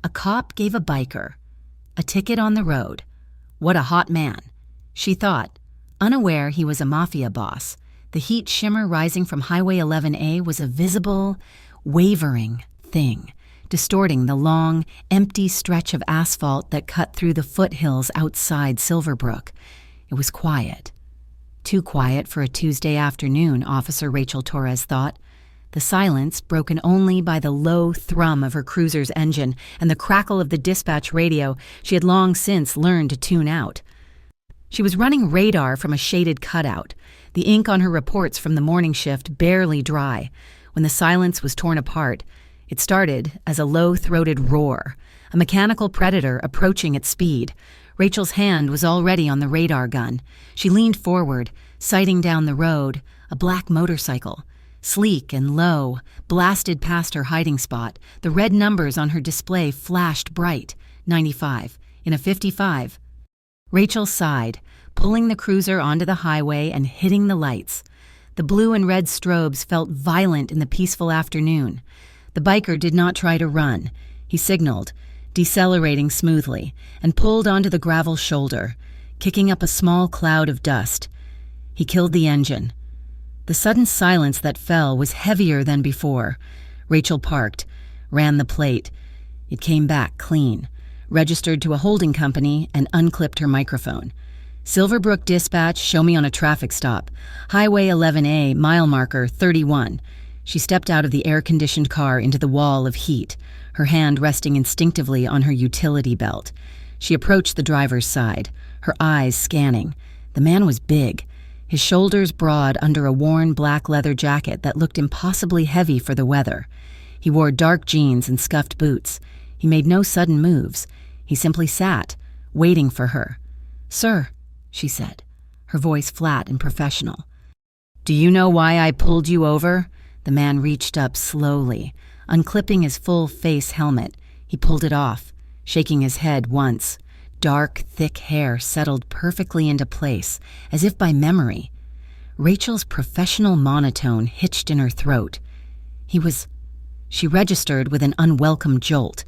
A cop gave a biker a ticket on the road. What a hot man, she thought, unaware he was a mafia boss. The heat shimmer rising from Highway 11A was a visible, wavering thing, distorting the long, empty stretch of asphalt that cut through the foothills outside Silverbrook. It was quiet. Too quiet for a Tuesday afternoon, Officer Rachel Torres thought. The silence, broken only by the low thrum of her cruiser's engine and the crackle of the dispatch radio she had long since learned to tune out. She was running radar from a shaded cutout, the ink on her reports from the morning shift barely dry. When the silence was torn apart, it started as a low-throated roar, a mechanical predator approaching at speed. Rachel's hand was already on the radar gun. She leaned forward, sighting down the road, a black motorcycle. Sleek and low, blasted past her hiding spot. The red numbers on her display flashed bright. 95. In a 55. Rachel sighed, pulling the cruiser onto the highway and hitting the lights. The blue and red strobes felt violent in the peaceful afternoon. The biker did not try to run. He signaled, decelerating smoothly, and pulled onto the gravel shoulder, kicking up a small cloud of dust. He killed the engine. The sudden silence that fell was heavier than before. Rachel parked, ran the plate. It came back clean, registered to a holding company, and unclipped her microphone. Silverbrook Dispatch, show me on a traffic stop. Highway 11A, mile marker 31. She stepped out of the air-conditioned car into the wall of heat, her hand resting instinctively on her utility belt. She approached the driver's side, her eyes scanning. The man was big, his shoulders broad under a worn black leather jacket that looked impossibly heavy for the weather. He wore dark jeans and scuffed boots. He made no sudden moves. He simply sat, waiting for her. "Sir," she said, her voice flat and professional. "Do you know why I pulled you over?" The man reached up slowly, unclipping his full face helmet. He pulled it off, shaking his head once. Dark, thick hair settled perfectly into place, as if by memory. Rachel's professional monotone hitched in her throat. She registered with an unwelcome jolt.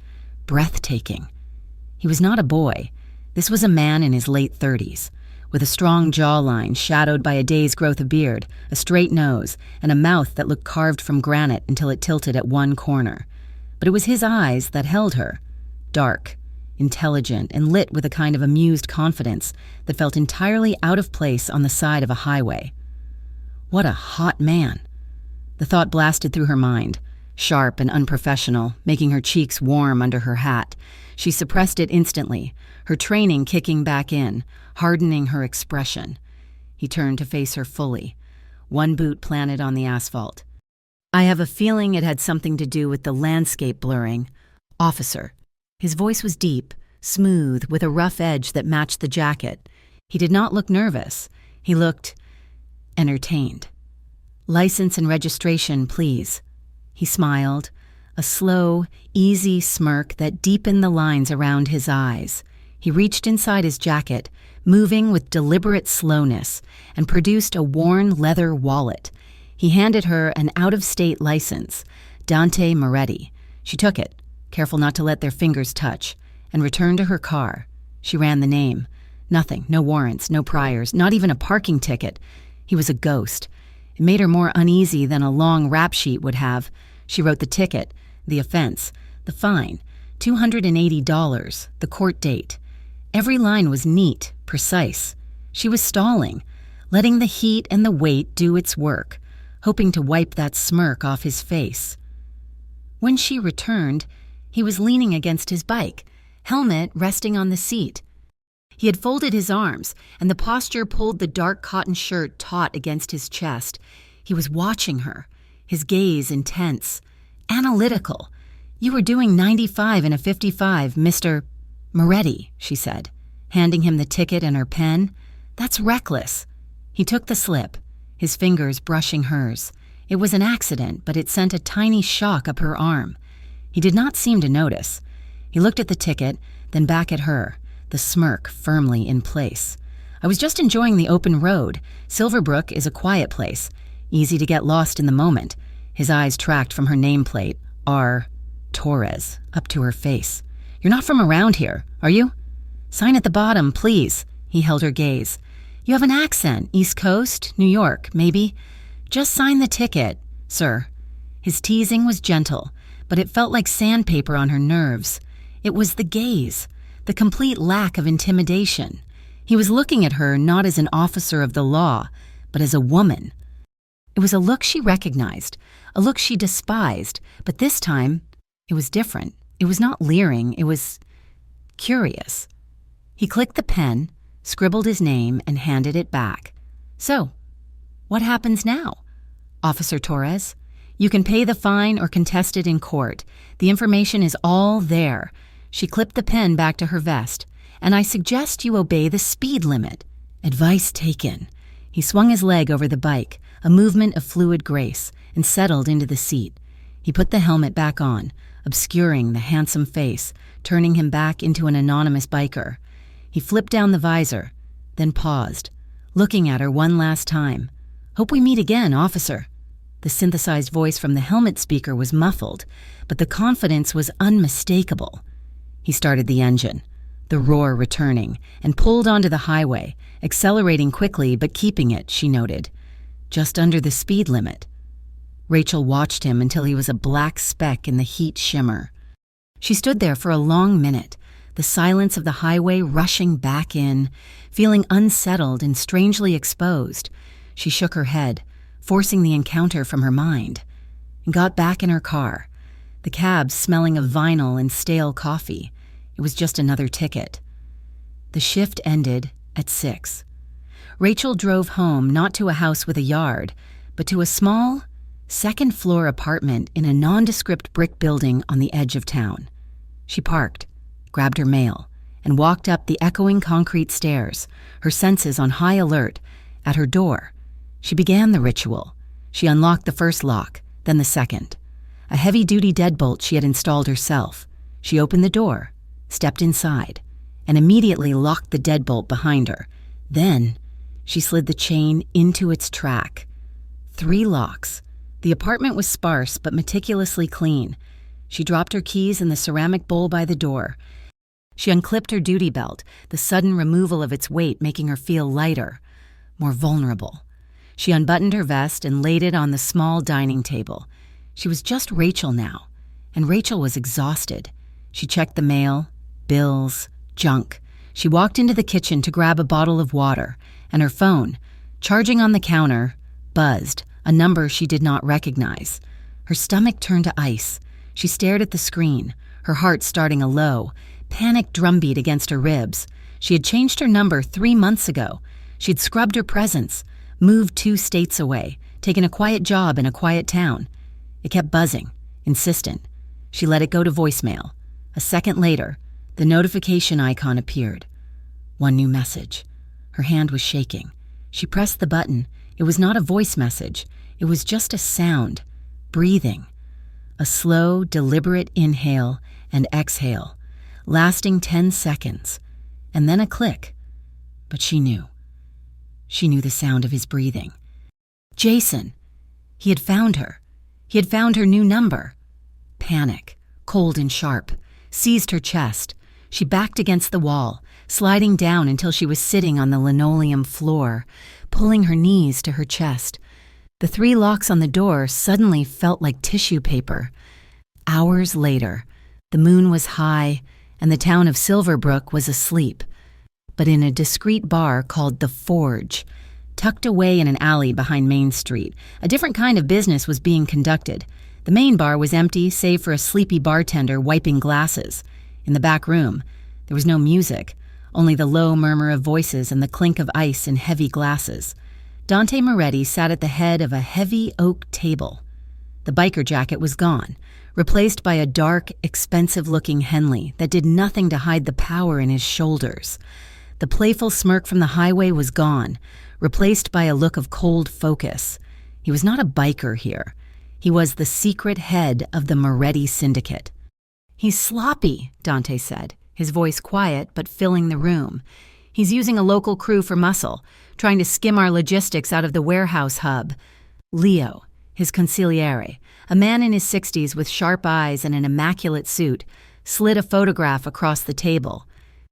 Breathtaking. He was not a boy. This was a man in his late 30s, with a strong jawline shadowed by a day's growth of beard, a straight nose, and a mouth that looked carved from granite until it tilted at one corner. But it was his eyes that held her. Dark, intelligent, and lit with a kind of amused confidence that felt entirely out of place on the side of a highway. What a hot man! The thought blasted through her mind, sharp and unprofessional, making her cheeks warm under her hat. She suppressed it instantly, her training kicking back in, hardening her expression. He turned to face her fully, one boot planted on the asphalt. "I have a feeling it had something to do with the landscape blurring. Officer." His voice was deep, smooth, with a rough edge that matched the jacket. He did not look nervous. He looked entertained. "License and registration, please." He smiled, a slow, easy smirk that deepened the lines around his eyes. He reached inside his jacket, moving with deliberate slowness, and produced a worn leather wallet. He handed her an out-of-state license, Dante Moretti. She took it, careful not to let their fingers touch, and returned to her car. She ran the name. Nothing, no warrants, no priors, not even a parking ticket. He was a ghost. It made her more uneasy than a long rap sheet would have. She wrote the ticket, the offense, the fine, $280, the court date. Every line was neat, precise. She was stalling, letting the heat and the weight do its work, hoping to wipe that smirk off his face. When she returned, he was leaning against his bike, helmet resting on the seat. He had folded his arms, and the posture pulled the dark cotton shirt taut against his chest. He was watching her, his gaze intense, analytical. "You were doing 95 in a 55, Mr. Moretti," she said, handing him the ticket and her pen. "That's reckless." He took the slip, his fingers brushing hers. It was an accident, but it sent a tiny shock up her arm. He did not seem to notice. He looked at the ticket, then back at her, the smirk firmly in place. "I was just enjoying the open road. Silverbrook is a quiet place, easy to get lost in the moment." His eyes tracked from her nameplate, R. Torres, up to her face. You're not from around here, are you? Sign at the bottom, please. He held her gaze. You have an accent. East Coast, New York, maybe. Just sign the ticket, sir. His teasing was gentle, but it felt like sandpaper on her nerves. It was the gaze, the complete lack of intimidation. He was looking at her not as an officer of the law, but as a woman. It was a look she recognized, a look she despised, but this time, it was different. It was not leering, it was curious. He clicked the pen, scribbled his name, and handed it back. So, what happens now? Officer Torres, you can pay the fine or contest it in court. The information is all there. She clipped the pen back to her vest. And I suggest you obey the speed limit. Advice taken. He swung his leg over the bike, a movement of fluid grace, and settled into the seat. He put the helmet back on, obscuring the handsome face, turning him back into an anonymous biker. He flipped down the visor, then paused, looking at her one last time. Hope we meet again, officer. The synthesized voice from the helmet speaker was muffled, but the confidence was unmistakable. He started the engine, the roar returning, and pulled onto the highway, accelerating quickly but keeping it, she noted, just under the speed limit. Rachel watched him until he was a black speck in the heat shimmer. She stood there for a long minute, the silence of the highway rushing back in, feeling unsettled and strangely exposed. She shook her head, forcing the encounter from her mind, and got back in her car, the cab smelling of vinyl and stale coffee. It was just another ticket. The shift ended at 6. Rachel drove home not to a house with a yard, but to a small, second-floor apartment in a nondescript brick building on the edge of town. She parked, grabbed her mail, and walked up the echoing concrete stairs, her senses on high alert. At her door, she began the ritual. She unlocked the first lock, then the second. A heavy-duty deadbolt she had installed herself. She opened the door, stepped inside, and immediately locked the deadbolt behind her. Then, she slid the chain into its track. 3 locks. The apartment was sparse but meticulously clean. She dropped her keys in the ceramic bowl by the door. She unclipped her duty belt, the sudden removal of its weight making her feel lighter, more vulnerable. She unbuttoned her vest and laid it on the small dining table. She was just Rachel now, and Rachel was exhausted. She checked the mail, bills, junk. She walked into the kitchen to grab a bottle of water, and her phone, charging on the counter, buzzed, a number she did not recognize. Her stomach turned to ice. She stared at the screen, her heart starting a low, panic drumbeat against her ribs. She had changed her number 3 months ago. She'd scrubbed her presence, moved 2 states away, taken a quiet job in a quiet town. It kept buzzing, insistent. She let it go to voicemail. A second later, the notification icon appeared. One new message. Her hand was shaking. She pressed the button. It was not a voice message. It was just a sound. Breathing. A slow, deliberate inhale and exhale, lasting 10 seconds, and then a click. But she knew. She knew the sound of his breathing. Jason. He had found her. He had found her new number. Panic, cold and sharp, seized her chest. She backed against the wall, sliding down until she was sitting on the linoleum floor, pulling her knees to her chest. The 3 locks on the door suddenly felt like tissue paper. Hours later, the moon was high, and the town of Silverbrook was asleep. But in a discreet bar called The Forge, tucked away in an alley behind Main Street, a different kind of business was being conducted. The main bar was empty, save for a sleepy bartender wiping glasses. In the back room, there was no music, only the low murmur of voices and the clink of ice in heavy glasses. Dante Moretti sat at the head of a heavy oak table. The biker jacket was gone, replaced by a dark, expensive-looking Henley that did nothing to hide the power in his shoulders. The playful smirk from the highway was gone, replaced by a look of cold focus. He was not a biker here. He was the secret head of the Moretti Syndicate. "He's sloppy," Dante said, his voice quiet but filling the room. "He's using a local crew for muscle, trying to skim our logistics out of the warehouse hub." Leo, his consigliere, a man in his 60s with sharp eyes and an immaculate suit, slid a photograph across the table.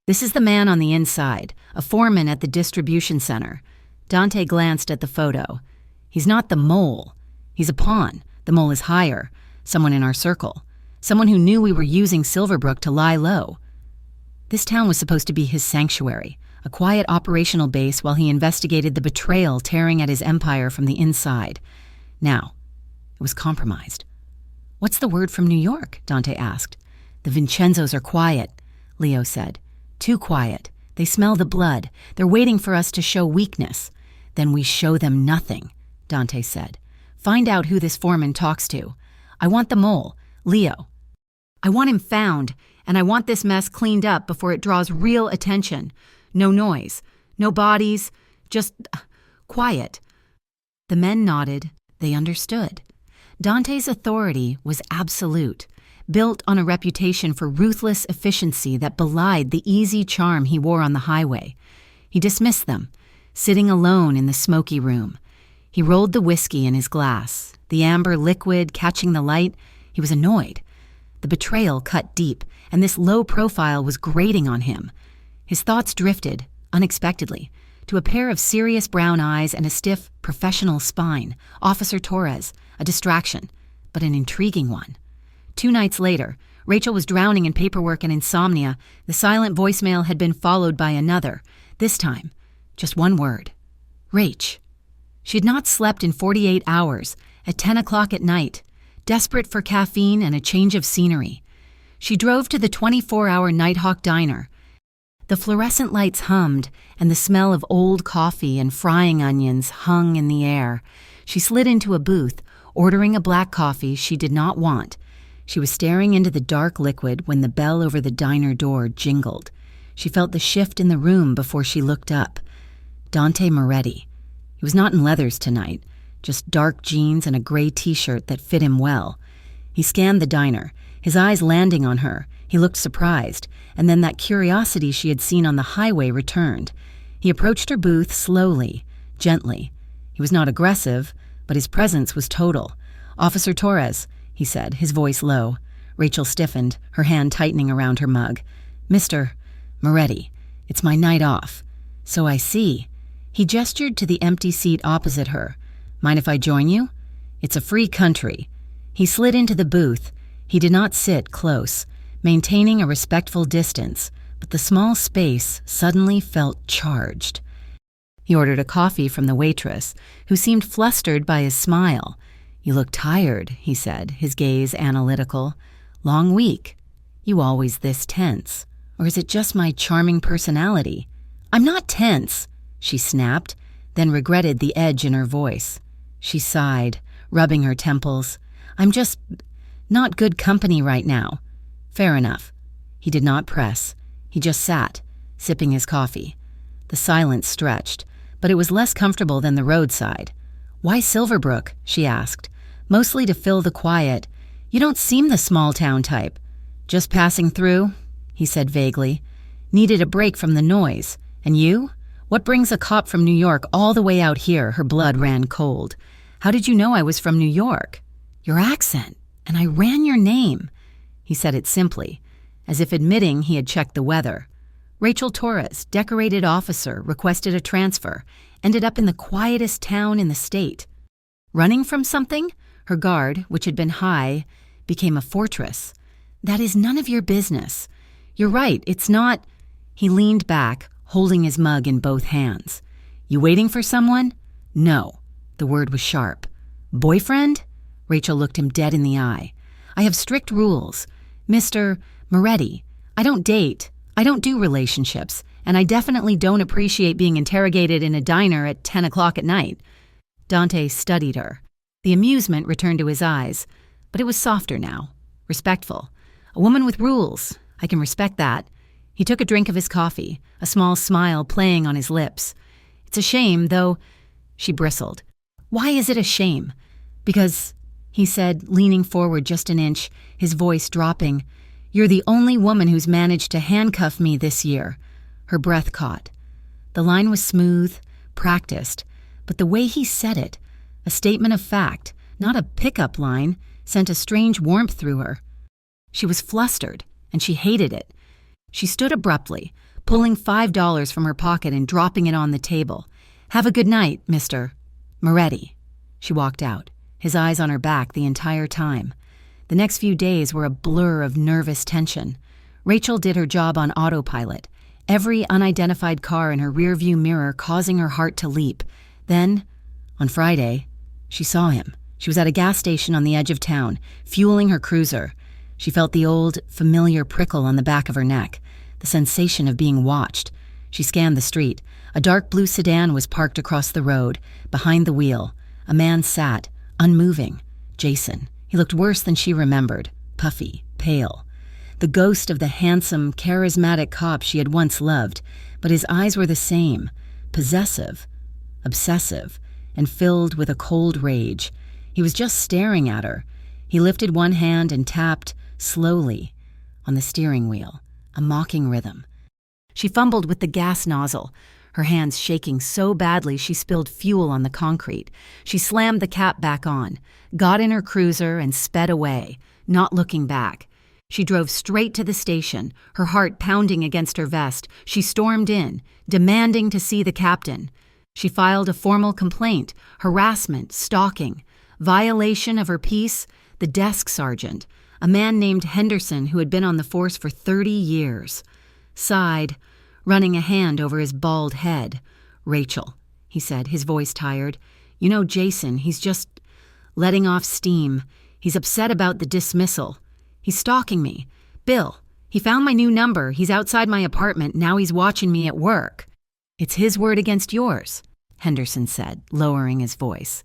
"This is the man on the inside, a foreman at the distribution center." Dante glanced at the photo. "He's not the mole. He's a pawn. The mole is higher. Someone in our circle. Someone who knew we were using Silverbrook to lie low." This town was supposed to be his sanctuary, a quiet operational base while he investigated the betrayal tearing at his empire from the inside. Now, it was compromised. "What's the word from New York?" Dante asked. "The Vincenzos are quiet," Leo said. "Too quiet. They smell the blood. They're waiting for us to show weakness." "Then we show them nothing," Dante said. "Find out who this foreman talks to. I want the mole, Leo. I want him found, and I want this mess cleaned up before it draws real attention. No noise, no bodies, just quiet." The men nodded. They understood. Dante's authority was absolute, built on a reputation for ruthless efficiency that belied the easy charm he wore on the highway. He dismissed them, sitting alone in the smoky room. He rolled the whiskey in his glass, the amber liquid catching the light. He was annoyed. The betrayal cut deep, and this low profile was grating on him. His thoughts drifted, unexpectedly, to a pair of serious brown eyes and a stiff, professional spine. Officer Torres, a distraction, but an intriguing one. 2 nights later, Rachel was drowning in paperwork and insomnia. The silent voicemail had been followed by another. This time, just one word. Rach. She had not slept in 48 hours, at 10 o'clock at night, desperate for caffeine and a change of scenery. She drove to the 24-hour Nighthawk Diner. The fluorescent lights hummed, and the smell of old coffee and frying onions hung in the air. She slid into a booth, ordering a black coffee she did not want. She was staring into the dark liquid when the bell over the diner door jingled. She felt the shift in the room before she looked up. Dante Moretti. He was not in leathers tonight, just dark jeans and a gray t-shirt that fit him well. He scanned the diner, his eyes landing on her. He looked surprised, and then that curiosity she had seen on the highway returned. He approached her booth slowly, gently. He was not aggressive, but his presence was total. "Officer Torres," he said, his voice low. Rachel stiffened, her hand tightening around her mug. "Mr. Moretti, it's my night off." "So I see." He gestured to the empty seat opposite her. "Mind if I join you? It's a free country." He slid into the booth. He did not sit close, maintaining a respectful distance, but the small space suddenly felt charged. He ordered a coffee from the waitress, who seemed flustered by his smile. "You look tired," he said, his gaze analytical. "Long week. You always this tense. Or is it just my charming personality?" "I'm not tense," she snapped, then regretted the edge in her voice. She sighed, rubbing her temples. "I'm just not good company right now." "Fair enough." He did not press. He just sat, sipping his coffee. The silence stretched, but it was less comfortable than the roadside. "Why Silverbrook?" she asked, mostly to fill the quiet. "You don't seem the small-town type." "Just passing through," he said vaguely. "Needed a break from the noise. And you? What brings a cop from New York all the way out here?" Her blood ran cold. "How did you know I was from New York?" "Your accent. And I ran your name." He said it simply, as if admitting he had checked the weather. Rachel Torres, decorated officer, requested a transfer, ended up in the quietest town in the state. Running from something? Her guard, which had been high, became a fortress. "That is none of your business. You're right, it's not." He leaned back, holding his mug in both hands. "You waiting for someone?" "No." The word was sharp. "Boyfriend?" Rachel looked him dead in the eye. "I have strict rules. Mr. Moretti, I don't date. I don't do relationships. And I definitely don't appreciate being interrogated in a diner at 10 o'clock at night." Dante studied her. The amusement returned to his eyes, but it was softer now, respectful. "A woman with rules. I can respect that." He took a drink of his coffee, a small smile playing on his lips. "It's a shame, though." She bristled. "Why is it a shame?" "Because," he said, leaning forward just an inch, his voice dropping, "you're the only woman who's managed to handcuff me this year." Her breath caught. The line was smooth, practiced, but the way he said it, a statement of fact, not a pickup line, sent a strange warmth through her. She was flustered, and she hated it. She stood abruptly, pulling $5 from her pocket and dropping it on the table. "Have a good night, Mr. Moretti." She walked out, his eyes on her back the entire time. The next few days were a blur of nervous tension. Rachel did her job on autopilot, every unidentified car in her rearview mirror causing her heart to leap. Then, on Friday, she saw him. She was at a gas station on the edge of town, fueling her cruiser. She felt the old, familiar prickle on the back of her neck, the sensation of being watched. She scanned the street. A dark blue sedan was parked across the road. Behind the wheel, a man sat, unmoving. Jason. He looked worse than she remembered, puffy, pale. The ghost of the handsome, charismatic cop she had once loved, but his eyes were the same, possessive, obsessive, and filled with a cold rage. He was just staring at her. He lifted one hand and tapped, slowly, on the steering wheel, a mocking rhythm. She fumbled with the gas nozzle, her hands shaking so badly she spilled fuel on the concrete. She slammed the cap back on, got in her cruiser, and sped away, not looking back. She drove straight to the station, her heart pounding against her vest. She stormed in, demanding to see the captain. She filed a formal complaint, harassment, stalking, violation of her peace. The desk sergeant, a man named Henderson who had been on the force for 30 years, sighed, running a hand over his bald head. "Rachel," he said, his voice tired. "You know Jason, he's just letting off steam. He's upset about the dismissal. He's stalking me. Bill, he found my new number. He's outside my apartment. Now he's watching me at work." "It's his word against yours," Henderson said, lowering his voice.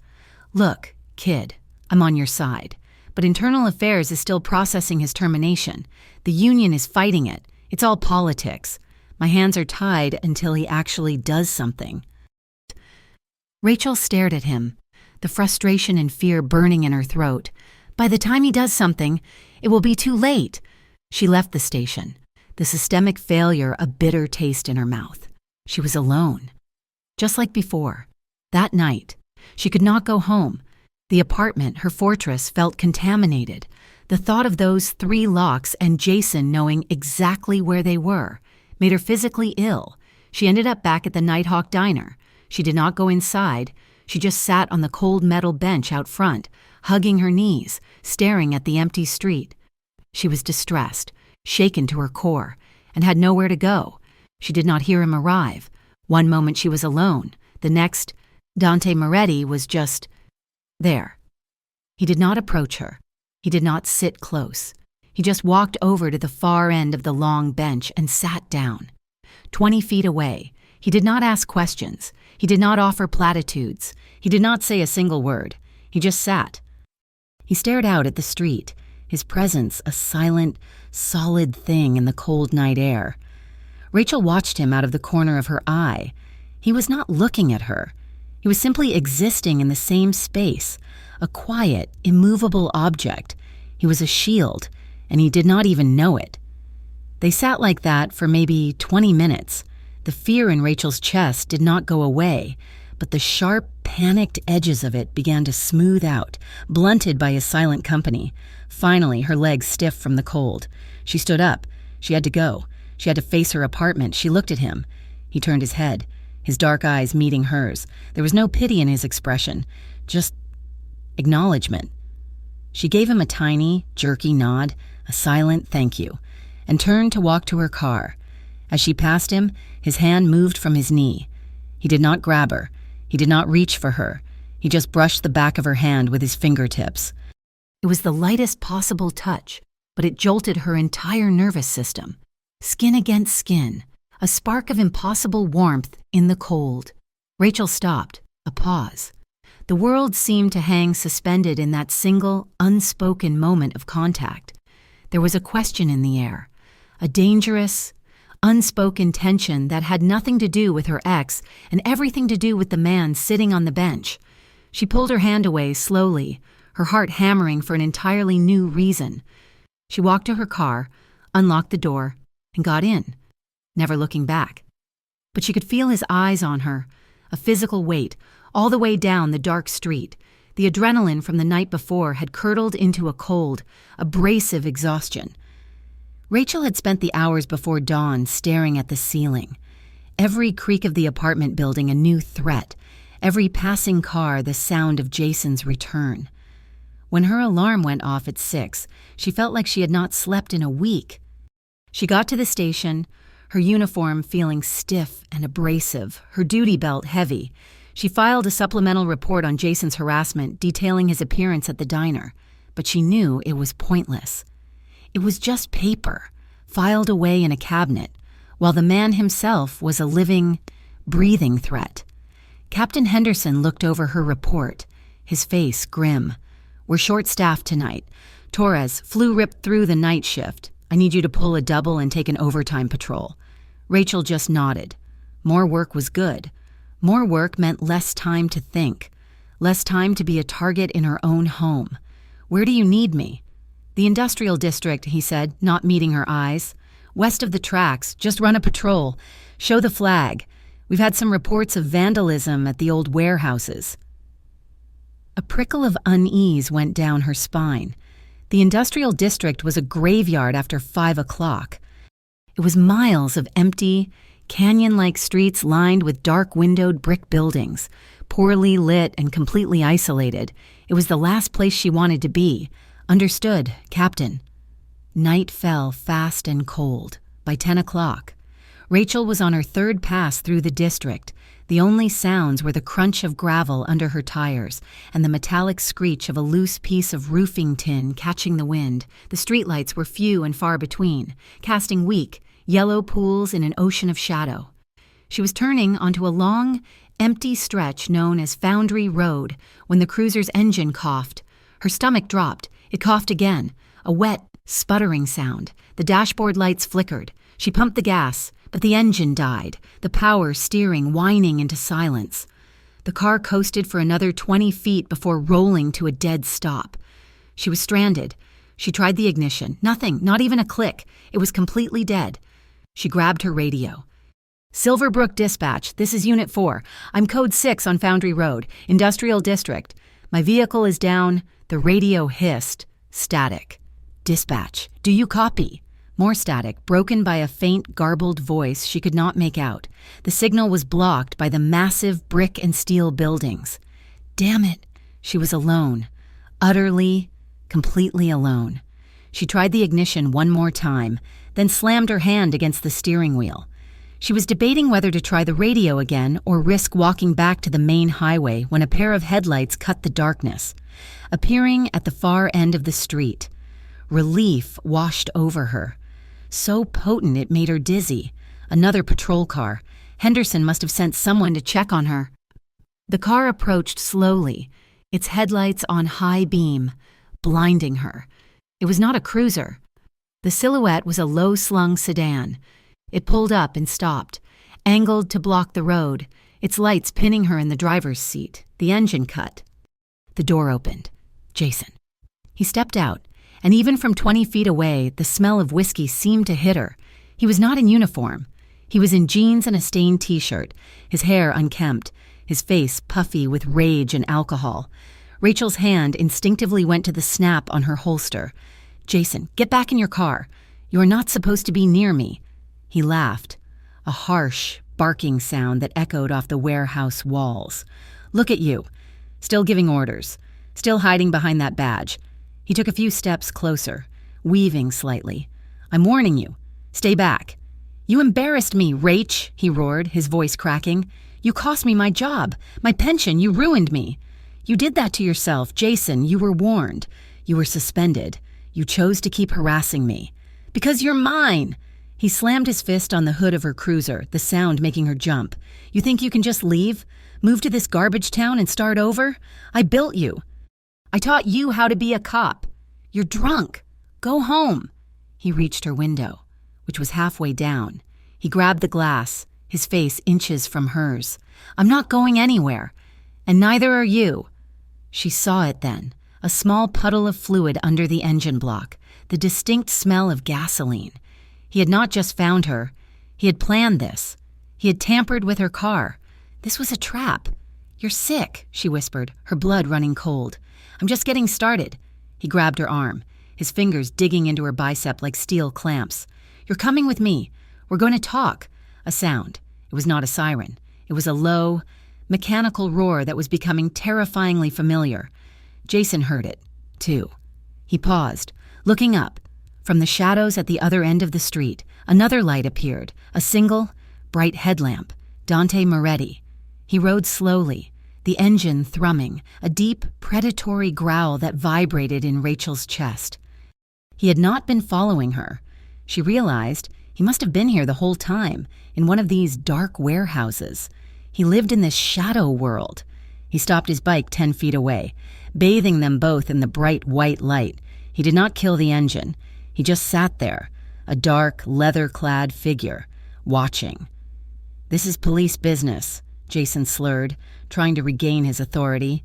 "Look, kid, I'm on your side. But Internal Affairs is still processing his termination. The union is fighting it. It's all politics. My hands are tied until he actually does something." Rachel stared at him, the frustration and fear burning in her throat. By the time he does something, it will be too late. She left the station, the systemic failure a bitter taste in her mouth. She was alone. Just like before. That night, she could not go home. The apartment, her fortress, felt contaminated. The thought of those 3 locks and Jason knowing exactly where they were made her physically ill. She ended up back at the Nighthawk Diner. She did not go inside. She just sat on the cold metal bench out front, hugging her knees, staring at the empty street. She was distressed, shaken to her core, and had nowhere to go. She did not hear him arrive. One moment she was alone. The next, Dante Moretti was just there. He did not approach her. He did not sit close. He just walked over to the far end of the long bench and sat down. 20 feet away. He did not ask questions. He did not offer platitudes. He did not say a single word. He just sat. He stared out at the street, his presence a silent, solid thing in the cold night air. Rachel watched him out of the corner of her eye. He was not looking at her. He was simply existing in the same space, a quiet, immovable object. He was a shield, and he did not even know it. They sat like that for maybe 20 minutes. The fear in Rachel's chest did not go away, but the sharp, panicked edges of it began to smooth out, blunted by his silent company. Finally, her legs stiff from the cold. She stood up. She had to go. She had to face her apartment. She looked at him. He turned his head, his dark eyes meeting hers. There was no pity in his expression, just acknowledgement. She gave him a tiny, jerky nod, a silent thank you, and turned to walk to her car. As she passed him, his hand moved from his knee. He did not grab her. He did not reach for her. He just brushed the back of her hand with his fingertips. It was the lightest possible touch, but it jolted her entire nervous system. Skin against skin, a spark of impossible warmth in the cold. Rachel stopped, a pause. The world seemed to hang suspended in that single, unspoken moment of contact. There was a question in the air, a dangerous, unspoken tension that had nothing to do with her ex and everything to do with the man sitting on the bench. She pulled her hand away slowly, her heart hammering for an entirely new reason. She walked to her car, unlocked the door, and got in, never looking back. But she could feel his eyes on her, a physical weight, all the way down the dark street. The adrenaline from the night before had curdled into a cold, abrasive exhaustion. Rachel had spent the hours before dawn staring at the ceiling. Every creak of the apartment building a new threat, every passing car the sound of Jason's return. When her alarm went off at 6, she felt like she had not slept in a week. She got to the station, her uniform feeling stiff and abrasive, her duty belt heavy. She filed a supplemental report on Jason's harassment detailing his appearance at the diner, but she knew it was pointless. It was just paper, filed away in a cabinet, while the man himself was a living, breathing threat. Captain Henderson looked over her report, his face grim. "We're short-staffed tonight. Torres, flu ripped through the night shift. I need you to pull a double and take an overtime patrol." Rachel just nodded. More work was good. More work meant less time to think, less time to be a target in her own home. "Where do you need me?" "The industrial district," he said, not meeting her eyes. "West of the tracks. Just run a patrol. Show the flag. We've had some reports of vandalism at the old warehouses." A prickle of unease went down her spine. The industrial district was a graveyard after 5 o'clock. It was miles of empty, canyon-like streets lined with dark-windowed brick buildings, poorly lit and completely isolated. It was the last place she wanted to be. "Understood, Captain." Night fell fast and cold. By 10 o'clock. Rachel was on her third pass through the district. The only sounds were the crunch of gravel under her tires and the metallic screech of a loose piece of roofing tin catching the wind. The streetlights were few and far between, casting weak, yellow pools in an ocean of shadow. She was turning onto a long, empty stretch known as Foundry Road when the cruiser's engine coughed. Her stomach dropped. It coughed again, a wet, sputtering sound. The dashboard lights flickered. She pumped the gas, but the engine died, the power steering whining into silence. The car coasted for another 20 feet before rolling to a dead stop. She was stranded. She tried the ignition. Nothing, not even a click. It was completely dead. She grabbed her radio. "Silverbrook Dispatch, this is Unit 4. I'm Code 6 on Foundry Road, Industrial District. My vehicle is down." The radio hissed. Static. "Dispatch, do you copy?" More static, broken by a faint, garbled voice she could not make out. The signal was blocked by the massive brick and steel buildings. Damn it, she was alone. Utterly, completely alone. She tried the ignition one more time, then slammed her hand against the steering wheel. She was debating whether to try the radio again or risk walking back to the main highway when a pair of headlights cut the darkness, appearing at the far end of the street. Relief washed over her. So potent it made her dizzy. Another patrol car. Henderson must have sent someone to check on her. The car approached slowly, its headlights on high beam, blinding her. It was not a cruiser. The silhouette was a low-slung sedan. It pulled up and stopped, angled to block the road, its lights pinning her in the driver's seat. The engine cut. The door opened. Jason. He stepped out, and even from 20 feet away, the smell of whiskey seemed to hit her. He was not in uniform. He was in jeans and a stained t-shirt, his hair unkempt, his face puffy with rage and alcohol. Rachel's hand instinctively went to the snap on her holster. "Jason, get back in your car. You are not supposed to be near me." He laughed, a harsh, barking sound that echoed off the warehouse walls. "Look at you. Still giving orders. Still hiding behind that badge." He took a few steps closer, weaving slightly. "I'm warning you. Stay back." "You embarrassed me, Rach," he roared, his voice cracking. "You cost me my job, my pension. You ruined me. You did that to yourself, Jason. You were warned. You were suspended. You chose to keep harassing me. Because you're mine." He slammed his fist on the hood of her cruiser, the sound making her jump. "You think you can just leave? Move to this garbage town and start over? I built you. I taught you how to be a cop. You're drunk. Go home." He reached her window, which was halfway down. He grabbed the glass, his face inches from hers. "I'm not going anywhere. And neither are you." She saw it then, a small puddle of fluid under the engine block, the distinct smell of gasoline. He had not just found her. He had planned this. He had tampered with her car. This was a trap. "You're sick," she whispered, her blood running cold. "I'm just getting started." He grabbed her arm. his fingers digging into her bicep like steel clamps. "You're coming with me. We're going to talk." A sound. It was not a siren. It was a low, mechanical roar that was becoming terrifyingly familiar. Jason heard it, too. He paused, looking up. From the shadows at the other end of the street, another light appeared, a single, bright headlamp. Dante Moretti. He rode slowly, the engine thrumming, a deep, predatory growl that vibrated in Rachel's chest. He had not been following her. She realized he must have been here the whole time, in one of these dark warehouses. He lived in this shadow world. He stopped his bike 10 feet away, bathing them both in the bright white light. He did not kill the engine. He just sat there, a dark, leather-clad figure, watching. "This is police business," Jason slurred, trying to regain his authority.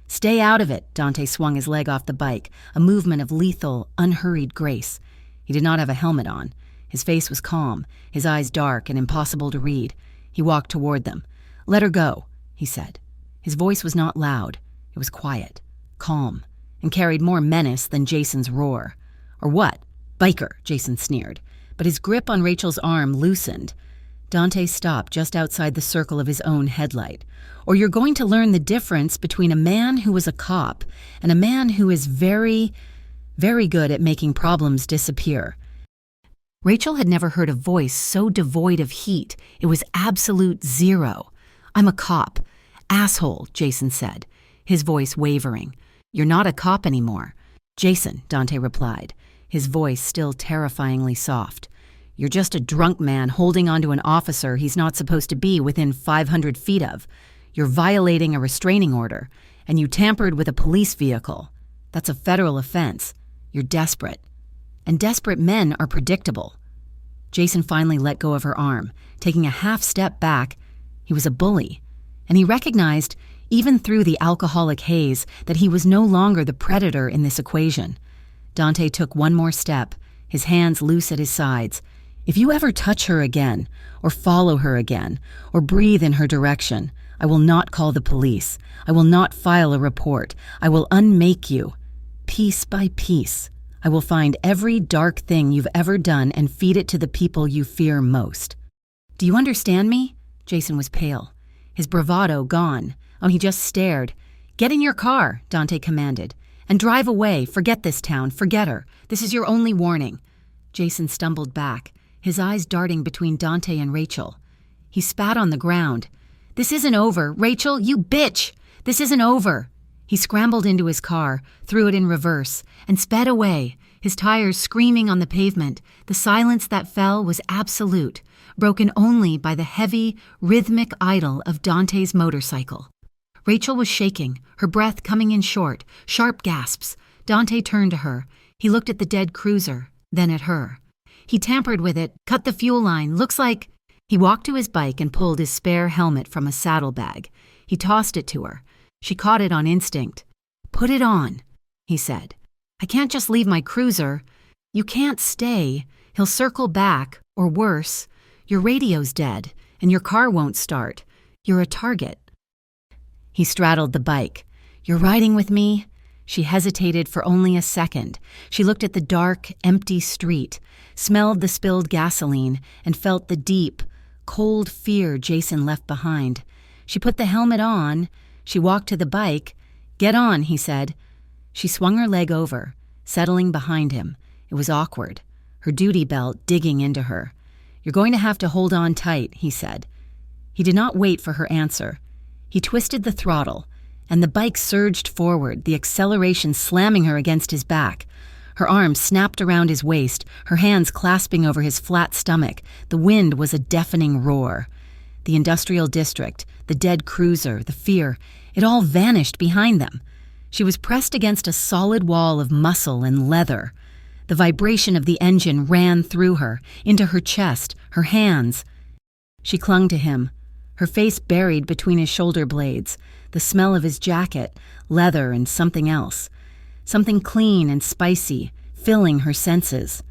"Stay out of it," Dante swung his leg off the bike, a movement of lethal, unhurried grace. He did not have a helmet on. His face was calm, his eyes dark and impossible to read. He walked toward them. "Let her go," he said. His voice was not loud. It was quiet, calm, and carried more menace than Jason's roar. "Or what? Biker," Jason sneered. But his grip on Rachel's arm loosened. Dante stopped just outside the circle of his own headlight. "Or you're going to learn the difference between a man who is a cop and a man who is very, very good at making problems disappear." Rachel had never heard a voice so devoid of heat. It was absolute zero. "I'm a cop." "Asshole," Jason said, his voice wavering. "You're not a cop anymore." "Jason," Dante replied, his voice still terrifyingly soft. "You're just a drunk man holding onto an officer he's not supposed to be within 500 feet of. You're violating a restraining order, and you tampered with a police vehicle. That's a federal offense. You're desperate. And desperate men are predictable." Jason finally let go of her arm, taking a half step back. He was a bully, and he recognized, even through the alcoholic haze, that he was no longer the predator in this equation. Dante took one more step, his hands loose at his sides. "If you ever touch her again, or follow her again, or breathe in her direction, I will not call the police. I will not file a report. I will unmake you, piece by piece. I will find every dark thing you've ever done and feed it to the people you fear most. Do you understand me?" Jason was pale, his bravado gone. Oh, he just stared. "Get in your car," Dante commanded, "and drive away. Forget this town. Forget her. This is your only warning." Jason stumbled back, his eyes darting between Dante and Rachel. He spat on the ground. "This isn't over. Rachel, you bitch! This isn't over." He scrambled into his car, threw it in reverse, and sped away, his tires screaming on the pavement. The silence that fell was absolute, broken only by the heavy, rhythmic idle of Dante's motorcycle. Rachel was shaking, her breath coming in short, sharp gasps. Dante turned to her. He looked at the dead cruiser, then at her. "He tampered with it, cut the fuel line, looks like—" He walked to his bike and pulled his spare helmet from a saddlebag. He tossed it to her. She caught it on instinct. "Put it on," he said. "I can't just leave my cruiser." "You can't stay. He'll circle back, or worse. Your radio's dead, and your car won't start. You're a target." He straddled the bike. "You're riding with me?" She hesitated for only a second. She looked at the dark, empty street, smelled the spilled gasoline, and felt the deep, cold fear Jason left behind. She put the helmet on. She walked to the bike. "Get on," he said. She swung her leg over, settling behind him. It was awkward, her duty belt digging into her. "You're going to have to hold on tight," he said. He did not wait for her answer. He twisted the throttle, and the bike surged forward, the acceleration slamming her against his back. Her arms snapped around his waist, her hands clasping over his flat stomach. The wind was a deafening roar. The industrial district, the dead cruiser, the fear, it all vanished behind them. She was pressed against a solid wall of muscle and leather. The vibration of the engine ran through her, into her chest, her hands. She clung to him, her face buried between his shoulder blades, the smell of his jacket, leather and something else. Something clean and spicy, filling her senses.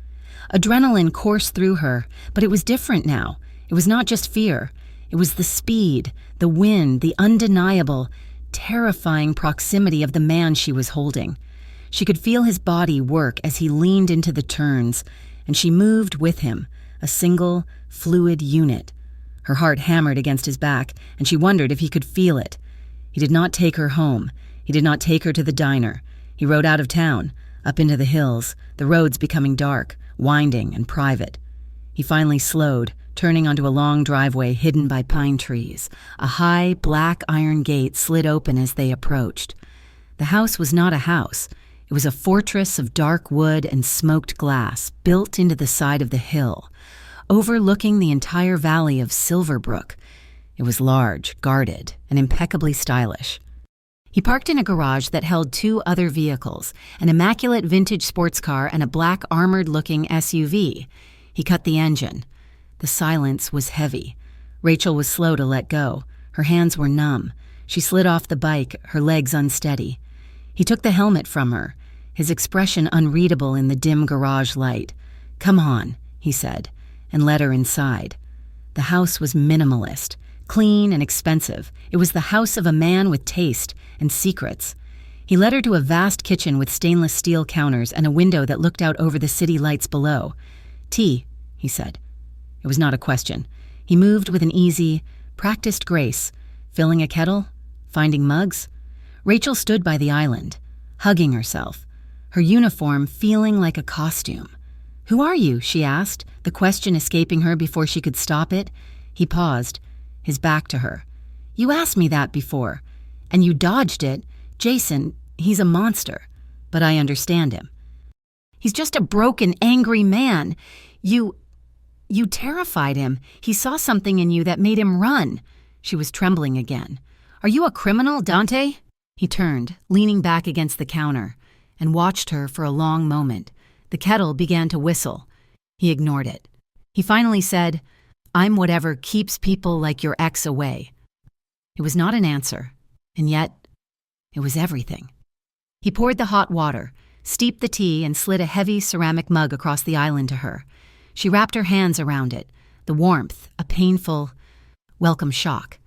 Adrenaline coursed through her, but it was different now. It was not just fear. It was the speed, the wind, the undeniable, terrifying proximity of the man she was holding. She could feel his body work as he leaned into the turns, and she moved with him, a single, fluid unit. Her heart hammered against his back, and she wondered if he could feel it. He did not take her home. He did not take her to the diner. He rode out of town, up into the hills, the roads becoming dark, winding and private. He finally slowed, turning onto a long driveway hidden by pine trees. A high, black iron gate slid open as they approached. The house was not a house. It was a fortress of dark wood and smoked glass, built into the side of the hill, overlooking the entire valley of Silverbrook. It was large, guarded, and impeccably stylish. He parked in a garage that held 2 other vehicles, an immaculate vintage sports car and a black armored-looking SUV. He cut the engine. The silence was heavy. Rachel was slow to let go. Her hands were numb. She slid off the bike, her legs unsteady. He took the helmet from her, his expression unreadable in the dim garage light. "Come on," he said, and led her inside. The house was minimalist, clean and expensive. It was the house of a man with taste and secrets. He led her to a vast kitchen with stainless steel counters and a window that looked out over the city lights below. "Tea," he said. It was not a question. He moved with an easy, practiced grace, filling a kettle, finding mugs. Rachel stood by the island, hugging herself, her uniform feeling like a costume. "Who are you?" she asked, the question escaping her before she could stop it. He paused, his back to her. "You asked me that before, and you dodged it. Jason, he's a monster, but I understand him. He's just a broken, angry man. You terrified him. He saw something in you that made him run." She was trembling again. "Are you a criminal, Dante?" He turned, leaning back against the counter, and watched her for a long moment. The kettle began to whistle. He ignored it. He finally said, "I'm whatever keeps people like your ex away." It was not an answer, and yet it was everything. He poured the hot water, steeped the tea, and slid a heavy ceramic mug across the island to her. She wrapped her hands around it, the warmth, a painful, welcome shock.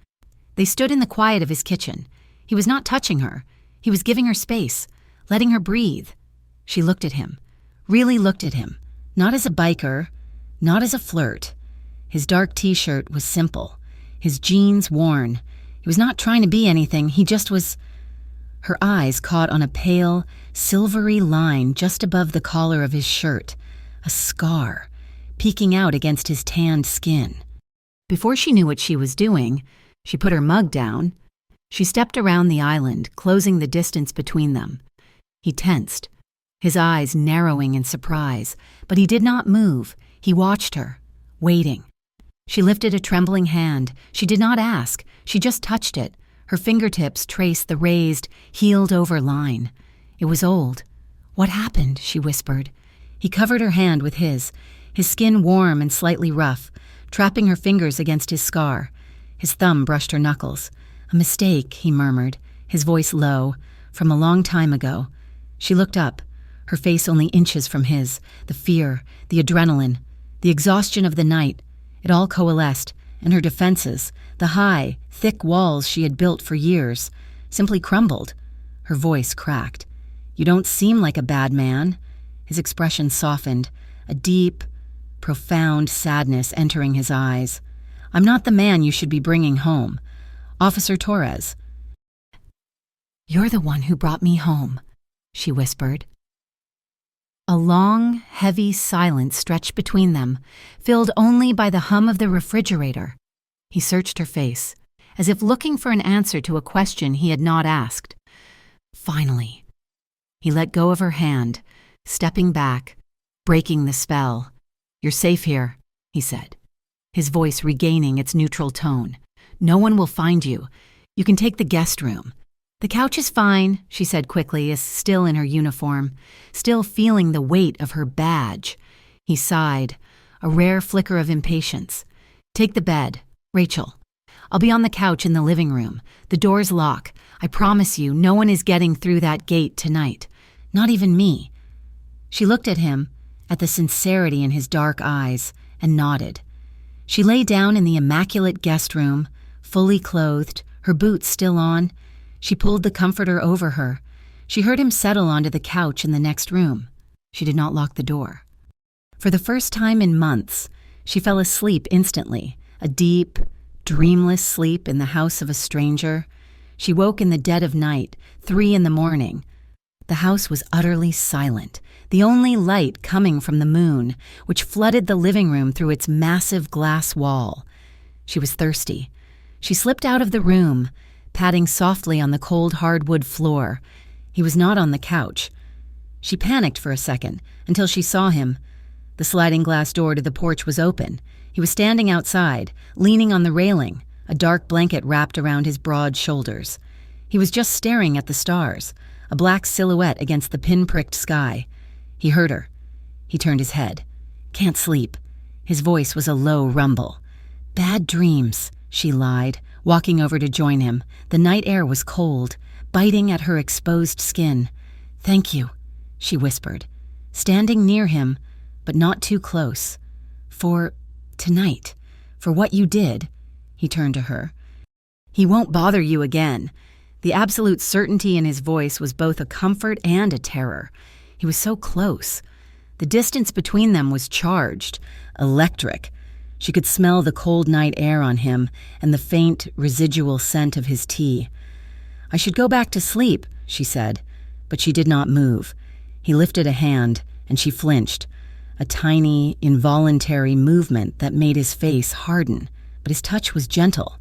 They stood in the quiet of his kitchen. He was not touching her. He was giving her space, letting her breathe. She looked at him, really looked at him, not as a biker, not as a flirt. His dark t-shirt was simple, his jeans worn. He was not trying to be anything, he just was. Her eyes caught on a pale, silvery line just above the collar of his shirt, a scar, peeking out against his tanned skin. Before she knew what she was doing, she put her mug down. She stepped around the island, closing the distance between them. He tensed, his eyes narrowing in surprise, but he did not move. He watched her, waiting. She lifted a trembling hand. She did not ask. She just touched it. Her fingertips traced the raised, healed-over line. It was old. "What happened?" she whispered. He covered her hand with his skin warm and slightly rough, trapping her fingers against his scar. His thumb brushed her knuckles. "A mistake," he murmured, his voice low, "from a long time ago." She looked up, her face only inches from his, the fear, the adrenaline, the exhaustion of the night. It all coalesced, and her defenses, the high, thick walls she had built for years, simply crumbled. Her voice cracked. "You don't seem like a bad man." His expression softened, a deep, profound sadness entering his eyes. "I'm not the man you should be bringing home. Officer Torres." "You're the one who brought me home," she whispered. A long, heavy silence stretched between them, filled only by the hum of the refrigerator. He searched her face, as if looking for an answer to a question he had not asked. Finally, he let go of her hand, stepping back, breaking the spell. "You're safe here," he said, his voice regaining its neutral tone. "No one will find you. You can take the guest room." "The couch is fine," she said quickly, as still in her uniform, still feeling the weight of her badge. He sighed, a rare flicker of impatience. "Take the bed. Rachel, I'll be on the couch in the living room. The doors lock. I promise you, no one is getting through that gate tonight. Not even me." She looked at him, at the sincerity in his dark eyes, and nodded. She lay down in the immaculate guest room, fully clothed, her boots still on. She pulled the comforter over her. She heard him settle onto the couch in the next room. She did not lock the door. For the first time in months, she fell asleep instantly, a deep, dreamless sleep in the house of a stranger. She woke in the dead of night, 3 a.m. The house was utterly silent, the only light coming from the moon, which flooded the living room through its massive glass wall. She was thirsty. She slipped out of the room, patting softly on the cold hardwood floor. He was not on the couch. She panicked for a second, until she saw him. The sliding glass door to the porch was open. He was standing outside, leaning on the railing, a dark blanket wrapped around his broad shoulders. He was just staring at the stars, a black silhouette against the pin-pricked sky. He heard her. He turned his head. "Can't sleep." His voice was a low rumble. "Bad dreams," she lied, walking over to join him. The night air was cold, biting at her exposed skin. "Thank you," she whispered, standing near him, but not too close. "For tonight, for what you did." He turned to her. "He won't bother you again." The absolute certainty in his voice was both a comfort and a terror. He was so close. The distance between them was charged, electric. She could smell the cold night air on him and the faint, residual scent of his tea. "I should go back to sleep," she said, but she did not move. He lifted a hand, and she flinched, a tiny, involuntary movement that made his face harden, but his touch was gentle.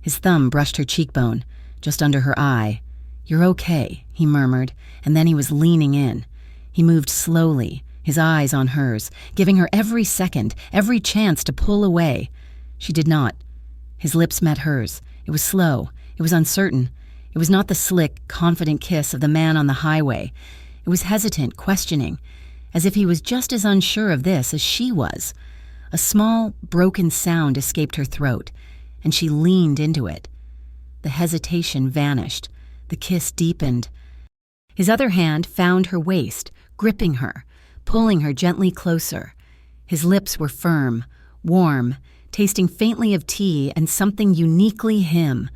His thumb brushed her cheekbone, just under her eye. "You're okay," he murmured, and then he was leaning in. He moved slowly, his eyes on hers, giving her every second, every chance to pull away. She did not. His lips met hers. It was slow. It was uncertain. It was not the slick, confident kiss of the man on the highway. It was hesitant, questioning, as if he was just as unsure of this as she was. A small, broken sound escaped her throat, and she leaned into it. The hesitation vanished. The kiss deepened. His other hand found her waist, gripping her, pulling her gently closer. His lips were firm, warm, tasting faintly of tea and something uniquely him.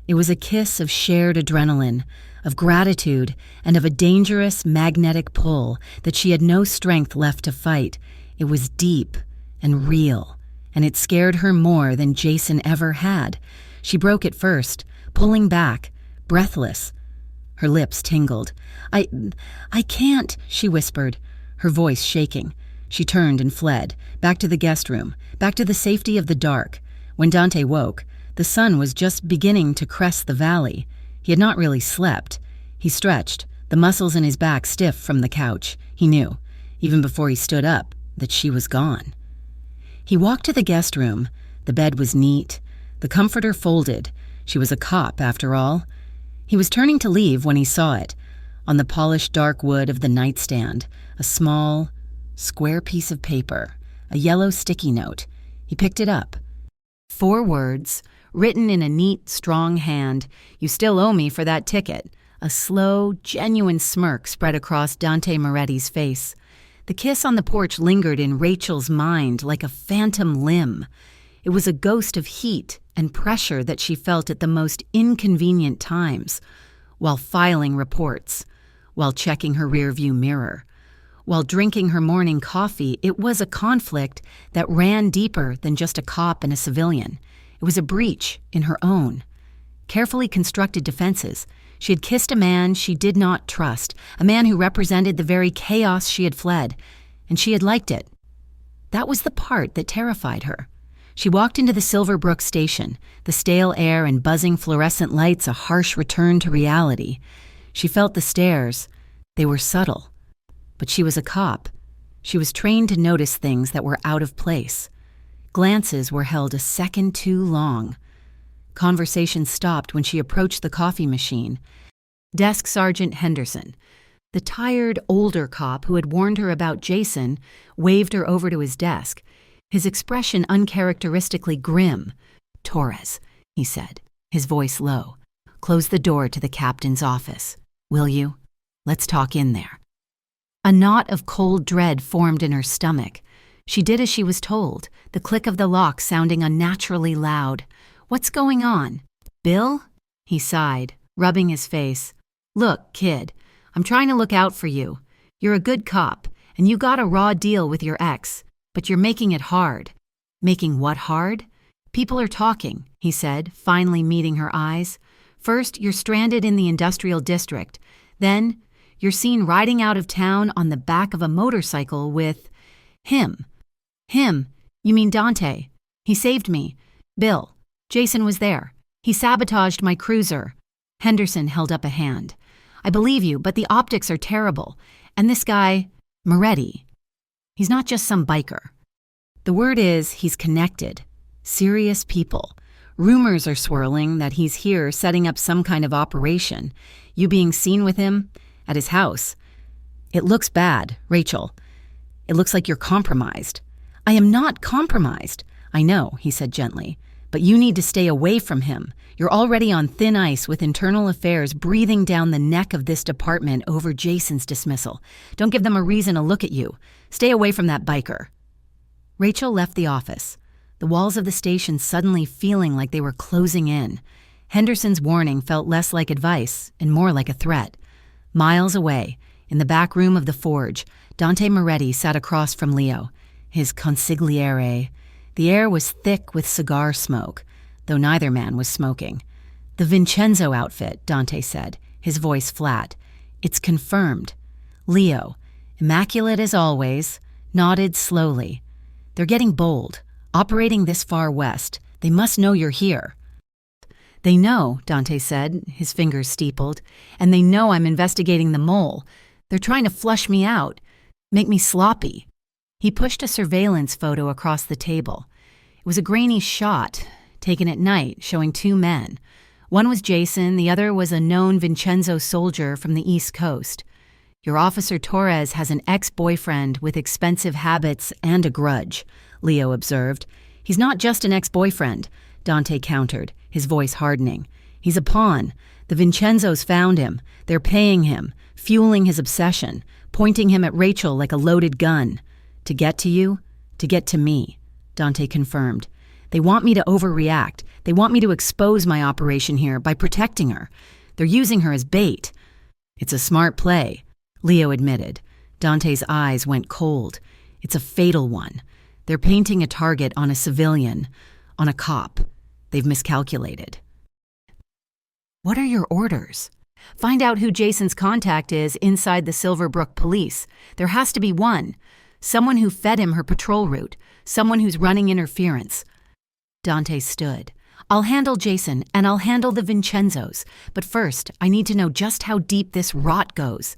It was a kiss of shared adrenaline, of gratitude, and of a dangerous magnetic pull that she had no strength left to fight. It was deep and real, and it scared her more than Jason ever had. She broke it first, pulling back, breathless. Her lips tingled. I can't," she whispered, her voice shaking. She turned and fled, back to the guest room, back to the safety of the dark. When Dante woke, the sun was just beginning to crest the valley. He had not really slept. He stretched, the muscles in his back stiff from the couch. He knew, even before he stood up, that she was gone. He walked to the guest room. The bed was neat, the comforter folded. She was a cop, after all. He was turning to leave when he saw it. On the polished dark wood of the nightstand, a small, square piece of paper, a yellow sticky note. He picked it up. 4 words, written in a neat, strong hand. "You still owe me for that ticket." A slow, genuine smirk spread across Dante Moretti's face. The kiss on the porch lingered in Rachel's mind like a phantom limb. It was a ghost of heat and pressure that she felt at the most inconvenient times, while filing reports, while checking her rearview mirror, while drinking her morning coffee. It was a conflict that ran deeper than just a cop and a civilian. It was a breach in her own. Carefully constructed defenses. She had kissed a man she did not trust, a man who represented the very chaos she had fled, and she had liked it. That was the part that terrified her. She walked into the Silverbrook station, the stale air and buzzing fluorescent lights a harsh return to reality. She felt the stares. They were subtle. But she was a cop. She was trained to notice things that were out of place. Glances were held a second too long. Conversation stopped when she approached the coffee machine. Desk Sergeant Henderson, the tired, older cop who had warned her about Jason, waved her over to his desk, his expression uncharacteristically grim. "Torres," he said, his voice low. "Close the door to the captain's office. Will you? Let's talk in there." A knot of cold dread formed in her stomach. She did as she was told, the click of the lock sounding unnaturally loud. "What's going on?" "Bill?" He sighed, rubbing his face. "Look, kid, I'm trying to look out for you. You're a good cop, and you got a raw deal with your ex, but you're making it hard." "Making what hard?" "People are talking," he said, finally meeting her eyes. "First, you're stranded in the industrial district. Then, you're seen riding out of town on the back of a motorcycle with him." "Him? You mean Dante? He saved me. Bill. Jason was there. He sabotaged my cruiser." Henderson held up a hand. "I believe you, but the optics are terrible. And this guy, Moretti, he's not just some biker. The word is he's connected. Serious people. Rumors are swirling that he's here setting up some kind of operation. You being seen with him at his house. It looks bad, Rachel. It looks like you're compromised." "I am not compromised." "I know," he said gently, "but you need to stay away from him. You're already on thin ice with internal affairs breathing down the neck of this department over Jason's dismissal. Don't give them a reason to look at you. Stay away from that biker." Rachel left the office, the walls of the station suddenly feeling like they were closing in. Henderson's warning felt less like advice and more like a threat. Miles away, in the back room of the Forge, Dante Moretti sat across from Leo, his consigliere. The air was thick with cigar smoke, though neither man was smoking. "The Vincenzo outfit," Dante said, his voice flat. "It's confirmed." Leo, immaculate as always, nodded slowly. "They're getting bold. Operating this far west. They must know you're here." "They know," Dante said, his fingers steepled, "and they know I'm investigating the mole. They're trying to flush me out, make me sloppy." He pushed a surveillance photo across the table. It was a grainy shot, taken at night, showing two men. One was Jason, the other was a known Vincenzo soldier from the East Coast. "Your Officer Torres has an ex-boyfriend with expensive habits and a grudge," Leo observed. "He's not just an ex-boyfriend," Dante countered, his voice hardening. "He's a pawn. The Vincenzos found him. They're paying him, fueling his obsession, pointing him at Rachel like a loaded gun. To get to you, to get to me," Dante confirmed. "They want me to overreact. They want me to expose my operation here by protecting her. They're using her as bait." "It's a smart play," Leo admitted. Dante's eyes went cold. "It's a fatal one. They're painting a target on a civilian, on a cop. They've miscalculated." "What are your orders?" "Find out who Jason's contact is inside the Silverbrook police. There has to be one. Someone who fed him her patrol route. Someone who's running interference." Dante stood. "I'll handle Jason, and I'll handle the Vincenzos. But first, I need to know just how deep this rot goes."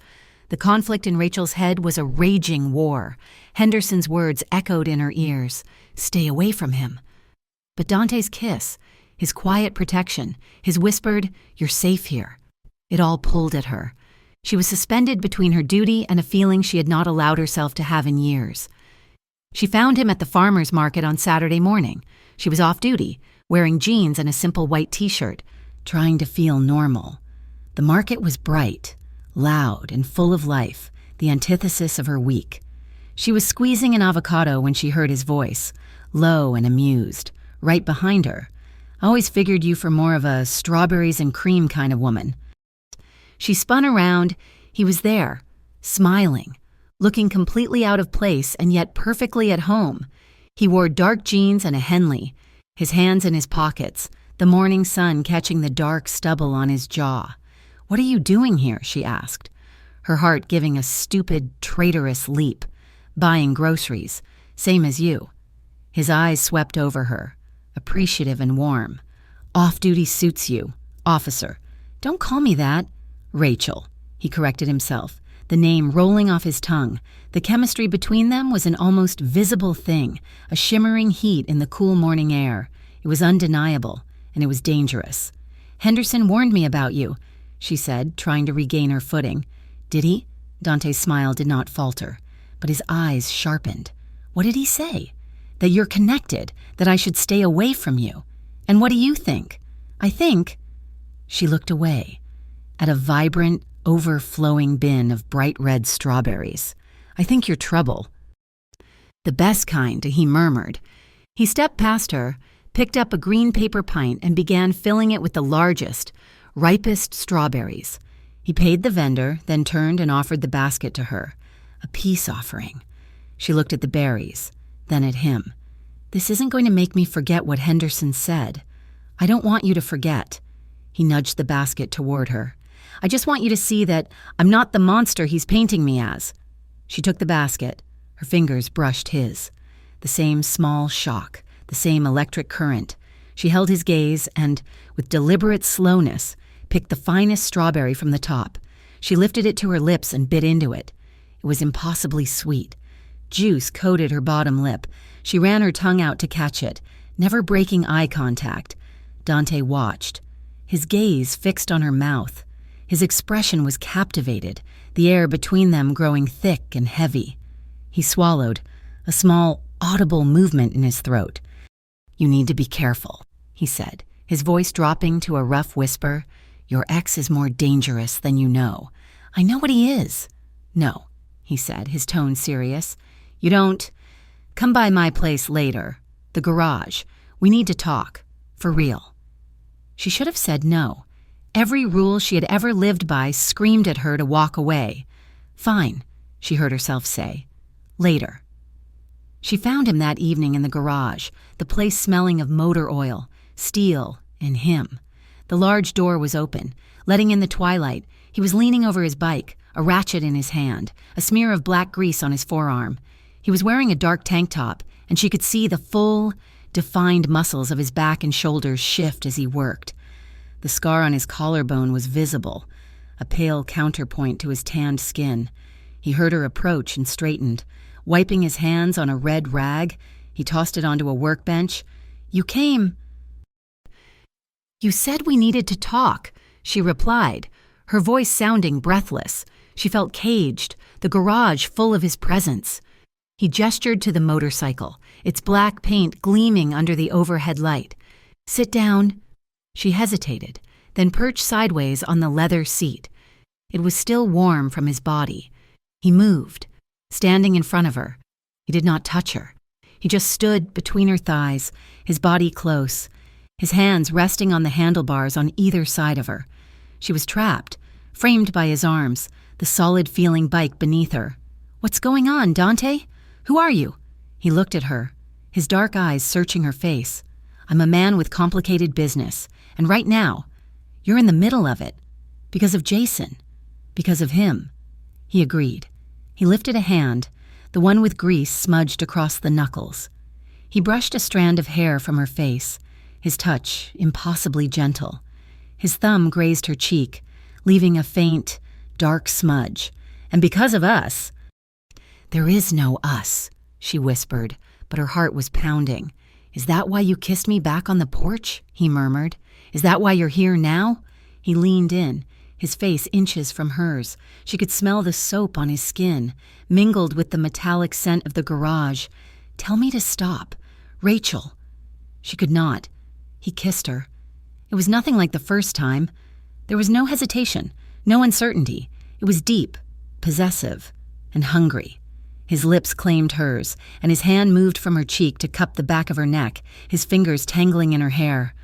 The conflict in Rachel's head was a raging war. Henderson's words echoed in her ears. "Stay away from him." But Dante's kiss, his quiet protection, his whispered, "You're safe here." It all pulled at her. She was suspended between her duty and a feeling she had not allowed herself to have in years. She found him at the farmer's market on Saturday morning. She was off duty, wearing jeans and a simple white t-shirt, trying to feel normal. The market was bright, loud and full of life, the antithesis of her week. She was squeezing an avocado when she heard his voice, low and amused, right behind her. "I always figured you for more of a strawberries and cream kind of woman." She spun around. He was there, smiling, looking completely out of place and yet perfectly at home. He wore dark jeans and a Henley, his hands in his pockets, the morning sun catching the dark stubble on his jaw. "What are you doing here?" she asked, her heart giving a stupid, traitorous leap. "Buying groceries, same as you." His eyes swept over her, appreciative and warm. "Off-duty suits you, officer." "Don't call me that." "Rachel," he corrected himself, the name rolling off his tongue. The chemistry between them was an almost visible thing, a shimmering heat in the cool morning air. It was undeniable, and it was dangerous. "Henderson warned me about you," she said, trying to regain her footing. "Did he?" Dante's smile did not falter, but his eyes sharpened. "What did he say?" "That you're connected, that I should stay away from you. And what do you think?" "I think—" She looked away, at a vibrant, overflowing bin of bright red strawberries. "I think you're trouble." "The best kind," he murmured. He stepped past her, picked up a green paper pint and began filling it with the largest, ripest strawberries. He paid the vendor, then turned and offered the basket to her. A peace offering. She looked at the berries, then at him. This isn't going to make me forget what Henderson said. I don't want you to forget. He nudged the basket toward her. I just want you to see that I'm not the monster he's painting me as. She took the basket. Her fingers brushed his. The same small shock, the same electric current. She held his gaze and, with deliberate slowness, picked the finest strawberry from the top. She lifted it to her lips and bit into it. It was impossibly sweet. Juice coated her bottom lip. She ran her tongue out to catch it, never breaking eye contact. Dante watched, his gaze fixed on her mouth. His expression was captivated, the air between them growing thick and heavy. He swallowed, a small, audible movement in his throat. You need to be careful, he said, his voice dropping to a rough whisper. Your ex is more dangerous than you know. I know what he is. No, he said, his tone serious. You don't. Come by my place later. The garage. We need to talk. For real. She should have said no. Every rule she had ever lived by screamed at her to walk away. Fine, she heard herself say. Later. She found him that evening in the garage, the place smelling of motor oil, steel, and him. The large door was open, letting in the twilight. He was leaning over his bike, a ratchet in his hand, a smear of black grease on his forearm. He was wearing a dark tank top, and she could see the full, defined muscles of his back and shoulders shift as he worked. The scar on his collarbone was visible, a pale counterpoint to his tanned skin. He heard her approach and straightened. Wiping his hands on a red rag, he tossed it onto a workbench. You came. You said we needed to talk, she replied, her voice sounding breathless. She felt caged, the garage full of his presence. He gestured to the motorcycle, its black paint gleaming under the overhead light. Sit down. She hesitated, then perched sideways on the leather seat. It was still warm from his body. He moved, standing in front of her. He did not touch her. He just stood between her thighs, his body close, his hands resting on the handlebars on either side of her. She was trapped, framed by his arms, the solid-feeling bike beneath her. What's going on, Dante? Who are you? He looked at her, his dark eyes searching her face. I'm a man with complicated business, and right now, you're in the middle of it. Because of Jason. Because of him. He agreed. He lifted a hand, the one with grease smudged across the knuckles. He brushed a strand of hair from her face, his touch impossibly gentle. His thumb grazed her cheek, leaving a faint, dark smudge. And because of us. There is no us, she whispered, but her heart was pounding. Is that why you kissed me back on the porch? He murmured. Is that why you're here now? He leaned in, his face inches from hers. She could smell the soap on his skin, mingled with the metallic scent of the garage. Tell me to stop. Rachel. She could not. He kissed her. It was nothing like the first time. There was no hesitation, no uncertainty. It was deep, possessive, and hungry. His lips claimed hers, and his hand moved from her cheek to cup the back of her neck, his fingers tangling in her hair.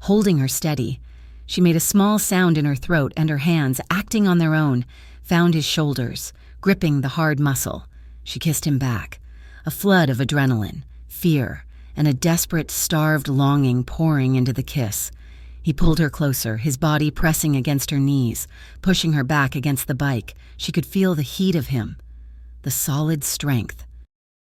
Holding her steady, she made a small sound in her throat, and her hands, acting on their own, found his shoulders, gripping the hard muscle. She kissed him back. A flood of adrenaline, fear, and a desperate, starved longing pouring into the kiss. He pulled her closer, his body pressing against her knees, pushing her back against the bike. She could feel the heat of him, the solid strength.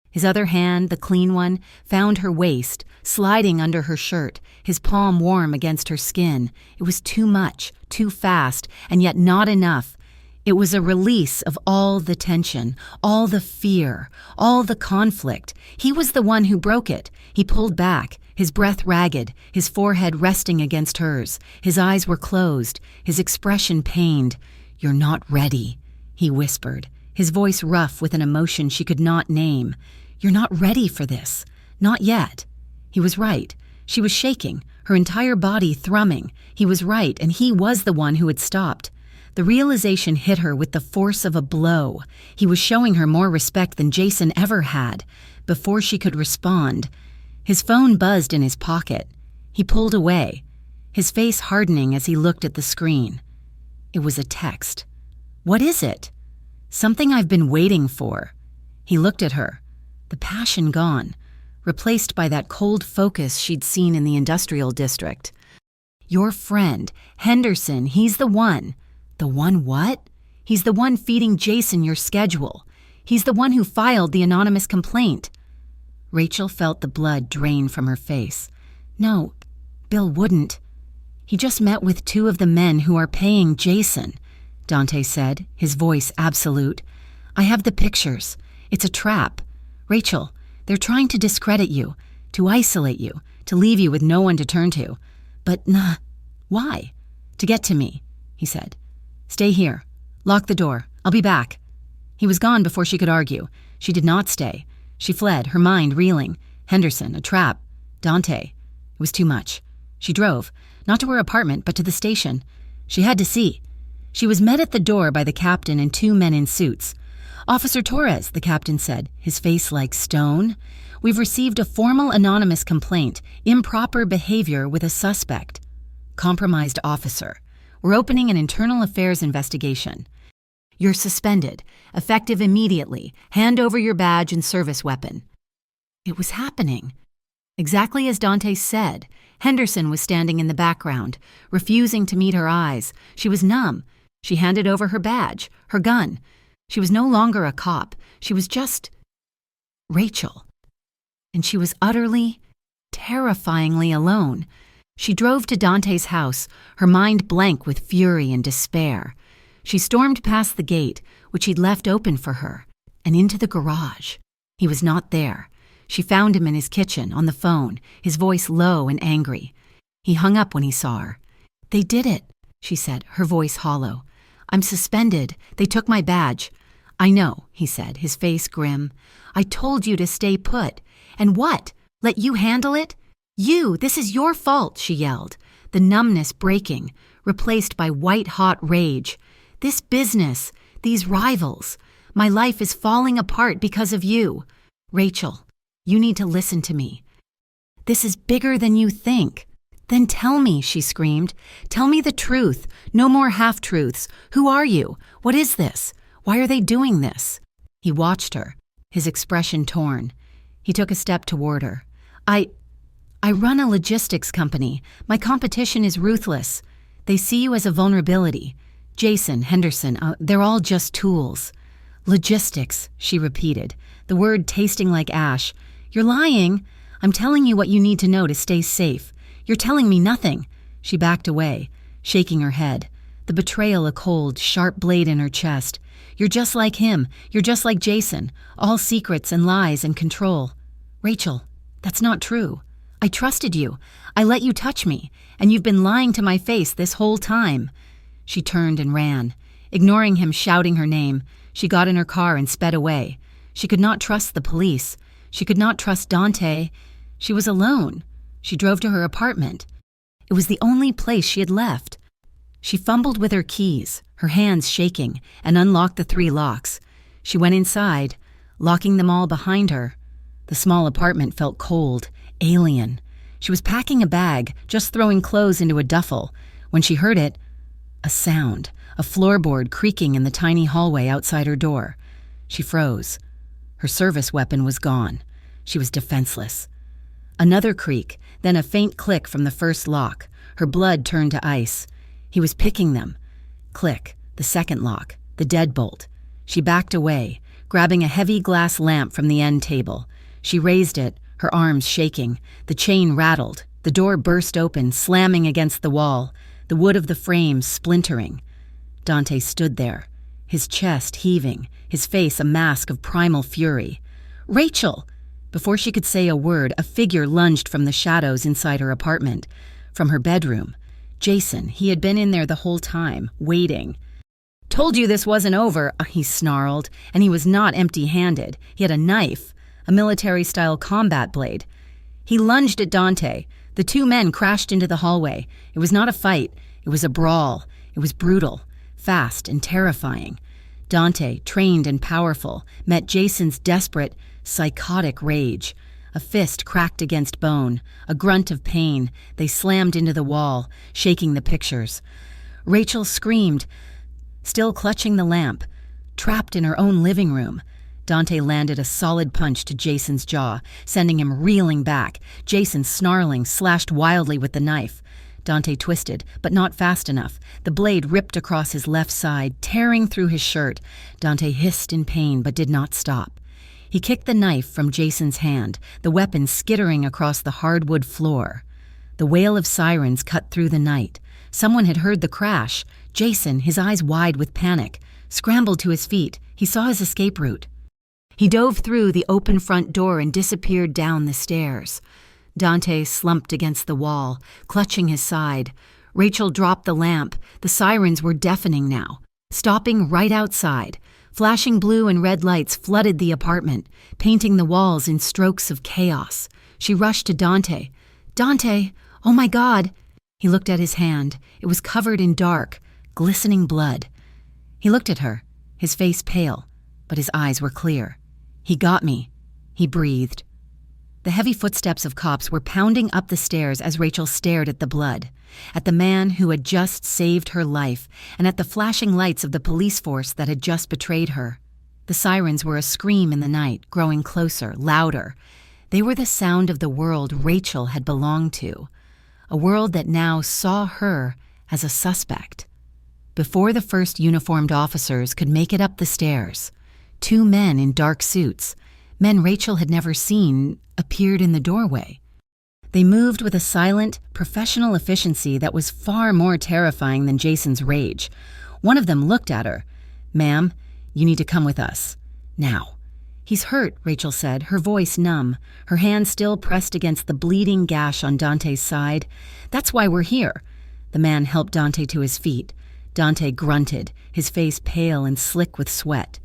His other hand, the clean one, found her waist, sliding under her shirt, his palm warm against her skin. It was too much, too fast, and yet not enough. It was a release of all the tension, all the fear, all the conflict. He was the one who broke it. He pulled back, his breath ragged, his forehead resting against hers. His eyes were closed, his expression pained. You're not ready, he whispered, his voice rough with an emotion she could not name. You're not ready for this. Not yet. He was right. She was shaking, her entire body thrumming. He was right, and he was the one who had stopped. The realization hit her with the force of a blow. He was showing her more respect than Jason ever had. Before she could respond, his phone buzzed in his pocket. He pulled away, his face hardening as he looked at the screen. It was a text. "What is it?" "Something I've been waiting for." He looked at her, the passion gone, replaced by that cold focus she'd seen in the industrial district. "Your friend, Henderson, he's the one." "The one what?" "He's the one feeding Jason your schedule. He's the one who filed the anonymous complaint." Rachel felt the blood drain from her face. "No, Bill wouldn't." "He just met with two of the men who are paying Jason," Dante said, his voice absolute. "I have the pictures. It's a trap. Rachel, they're trying to discredit you, to isolate you, to leave you with no one to turn to. But nah, why?" "To get to me," he said. "Stay here. Lock the door. I'll be back." He was gone before she could argue. She did not stay. She fled, her mind reeling. Henderson, a trap. Dante. It was too much. She drove, not to her apartment, but to the station. She had to see. She was met at the door by the captain and two men in suits. "Officer Torres," the captain said, his face like stone. "We've received a formal anonymous complaint, improper behavior with a suspect." "Compromised officer. We're opening an internal affairs investigation. You're suspended, effective immediately. Hand over your badge and service weapon." It was happening. Exactly as Dante said, Henderson was standing in the background, refusing to meet her eyes. She was numb. She handed over her badge, her gun. She was no longer a cop. She was just Rachel. And she was utterly, terrifyingly alone. She drove to Dante's house, her mind blank with fury and despair. She stormed past the gate, which he'd left open for her, and into the garage. He was not there. She found him in his kitchen, on the phone, his voice low and angry. He hung up when he saw her. "They did it," she said, her voice hollow. "I'm suspended. They took my badge." "I know," he said, his face grim. "I told you to stay put. And what? Let you handle it? You, this is your fault," she yelled, the numbness breaking, replaced by white-hot rage. "This business, these rivals, my life is falling apart because of you. Rachel, you need to listen to me. This is bigger than you think." "Then tell me," she screamed. "Tell me the truth. No more half-truths. Who are you? What is this? Why are they doing this?" He watched her, his expression torn. He took a step toward her. I run a logistics company. My competition is ruthless. They see you as a vulnerability. Jason, Henderson, they're all just tools." "Logistics," she repeated, the word tasting like ash. "You're lying. I'm telling you what you need to know to stay safe. You're telling me nothing." She backed away, shaking her head, the betrayal a cold, sharp blade in her chest. "You're just like him. You're just like Jason. All secrets and lies and control." "Rachel, that's not true. I trusted you. I let you touch me, and you've been lying to my face this whole time." She turned and ran. Ignoring him shouting her name, she got in her car and sped away. She could not trust the police. She could not trust Dante. She was alone. She drove to her apartment. It was the only place she had left. She fumbled with her keys, her hands shaking, and unlocked the 3 locks. She went inside, locking them all behind her. The small apartment felt cold, alien. She was packing a bag, just throwing clothes into a duffel, when she heard it. A sound, a floorboard creaking in the tiny hallway outside her door. She froze. Her service weapon was gone. She was defenseless. Another creak, then a faint click from the first lock. Her blood turned to ice. He was picking them. Click, the second lock, the deadbolt. She backed away, grabbing a heavy glass lamp from the end table. She raised it, her arms shaking. The chain rattled. The door burst open, slamming against the wall, the wood of the frame splintering. Dante stood there, his chest heaving, his face a mask of primal fury. "Rachel!" Before she could say a word, a figure lunged from the shadows inside her apartment, from her bedroom. Jason, he had been in there the whole time, waiting. "Told you this wasn't over," he snarled, and he was not empty-handed. He had a knife, a military-style combat blade. He lunged at Dante. The 2 men crashed into the hallway. It was not a fight. It was a brawl. It was brutal, fast, and terrifying. Dante, trained and powerful, met Jason's desperate, psychotic rage. A fist cracked against bone, a grunt of pain. They slammed into the wall, shaking the pictures. Rachel screamed, still clutching the lamp. Trapped in her own living room, Dante landed a solid punch to Jason's jaw, sending him reeling back. Jason, snarling, slashed wildly with the knife. Dante twisted, but not fast enough. The blade ripped across his left side, tearing through his shirt. Dante hissed in pain, but did not stop. He kicked the knife from Jason's hand, the weapon skittering across the hardwood floor. The wail of sirens cut through the night. Someone had heard the crash. Jason, his eyes wide with panic, scrambled to his feet. He saw his escape route. He dove through the open front door and disappeared down the stairs. Dante slumped against the wall, clutching his side. Rachel dropped the lamp. The sirens were deafening now, stopping right outside. Flashing blue and red lights flooded the apartment, painting the walls in strokes of chaos. She rushed to Dante. "Dante! Oh my God!" He looked at his hand. It was covered in dark, glistening blood. He looked at her, his face pale, but his eyes were clear. "He got me," he breathed. The heavy footsteps of cops were pounding up the stairs as Rachel stared at the blood, at the man who had just saved her life, and at the flashing lights of the police force that had just betrayed her. The sirens were a scream in the night, growing closer, louder. They were the sound of the world Rachel had belonged to, a world that now saw her as a suspect. Before the first uniformed officers could make it up the stairs, two men in dark suits, men Rachel had never seen, appeared in the doorway. They moved with a silent, professional efficiency that was far more terrifying than Jason's rage. One of them looked at her. "Ma'am, you need to come with us. Now." "He's hurt," Rachel said, her voice numb, her hand still pressed against the bleeding gash on Dante's side. "That's why we're here." The man helped Dante to his feet. Dante grunted, his face pale and slick with sweat.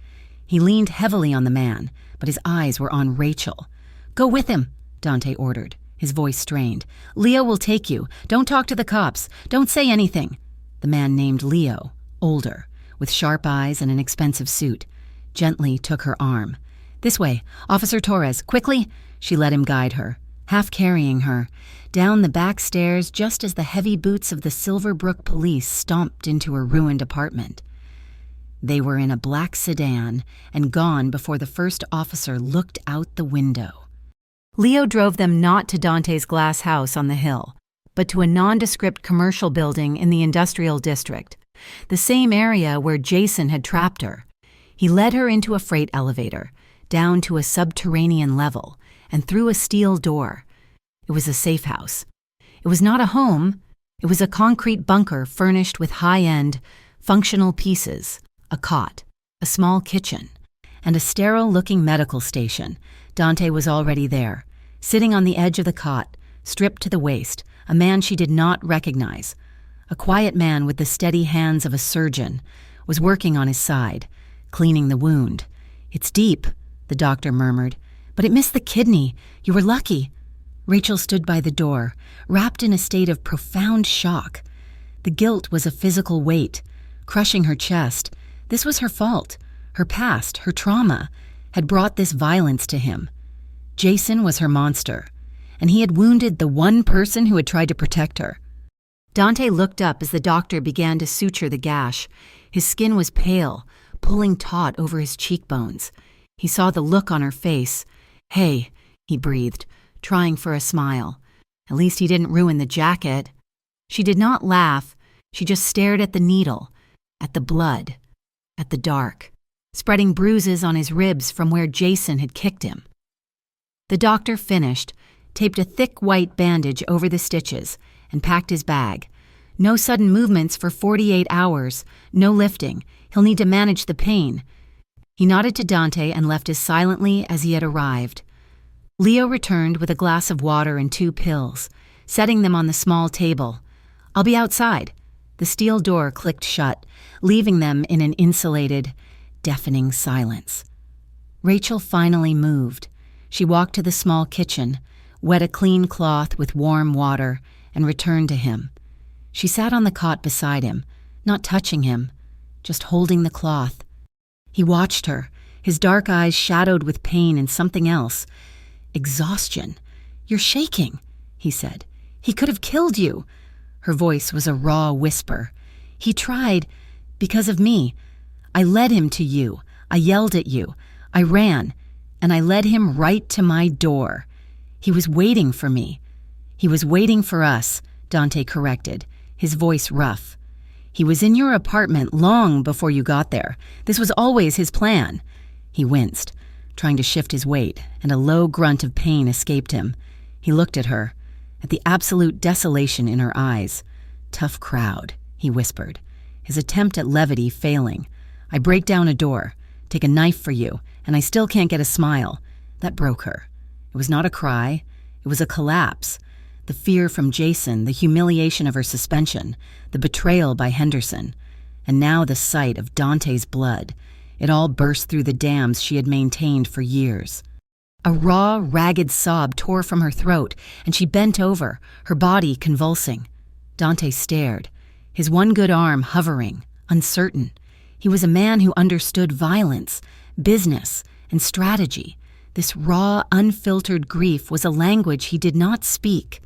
He leaned heavily on the man, but his eyes were on Rachel. "Go with him," Dante ordered, his voice strained. "Leo will take you. Don't talk to the cops. Don't say anything." The man named Leo, older, with sharp eyes and an expensive suit, gently took her arm. "This way, Officer Torres, quickly!" She let him guide her, half carrying her, down the back stairs just as the heavy boots of the Silverbrook police stomped into her ruined apartment. They were in a black sedan and gone before the first officer looked out the window. Leo drove them not to Dante's glass house on the hill, but to a nondescript commercial building in the industrial district, the same area where Jason had trapped her. He led her into a freight elevator, down to a subterranean level, and through a steel door. It was a safe house. It was not a home. It was a concrete bunker furnished with high-end, functional pieces, a cot, a small kitchen, and a sterile-looking medical station. Dante was already there, sitting on the edge of the cot, stripped to the waist, a man she did not recognize. A quiet man with the steady hands of a surgeon was working on his side, cleaning the wound. "It's deep," the doctor murmured, "but it missed the kidney. You were lucky." Rachel stood by the door, wrapped in a state of profound shock. The guilt was a physical weight, crushing her chest. This was her fault. Her past, her trauma, had brought this violence to him. Jason was her monster, and he had wounded the one person who had tried to protect her. Dante looked up as the doctor began to suture the gash. His skin was pale, pulling taut over his cheekbones. He saw the look on her face. "Hey," he breathed, trying for a smile. At least he didn't ruin the jacket. She did not laugh. She just stared at the needle, at the blood, at the dark, spreading bruises on his ribs from where Jason had kicked him. The doctor finished, taped a thick white bandage over the stitches, and packed his bag. No sudden movements for 48 hours, no lifting. He'll need to manage the pain. He nodded to Dante and left as silently as he had arrived. Leo returned with a glass of water and 2 pills, setting them on the small table. "I'll be outside." The steel door clicked shut, leaving them in an insulated, deafening silence. Rachel finally moved. She walked to the small kitchen, wet a clean cloth with warm water, and returned to him. She sat on the cot beside him, not touching him, just holding the cloth. He watched her, his dark eyes shadowed with pain and something else. Exhaustion. "You're shaking," he said. "He could have killed you." Her voice was a raw whisper. He tried because of me. I led him to you. I yelled at you. I ran, and I led him right to my door. He was waiting for me. He was waiting for us, Dante corrected, his voice rough. He was in your apartment long before you got there. This was always his plan. He winced, trying to shift his weight, and a low grunt of pain escaped him. He looked at her, at the absolute desolation in her eyes. Tough crowd, he whispered, his attempt at levity failing. I break down a door, take a knife for you, and I still can't get a smile. That broke her. It was not a cry. It was a collapse. The fear from Jason, the humiliation of her suspension, the betrayal by Henderson, and now the sight of Dante's blood. It all burst through the dams she had maintained for years. A raw, ragged sob tore from her throat, and she bent over, her body convulsing. Dante stared, his one good arm hovering, uncertain. He was a man who understood violence, business, and strategy. This raw, unfiltered grief was a language he did not speak.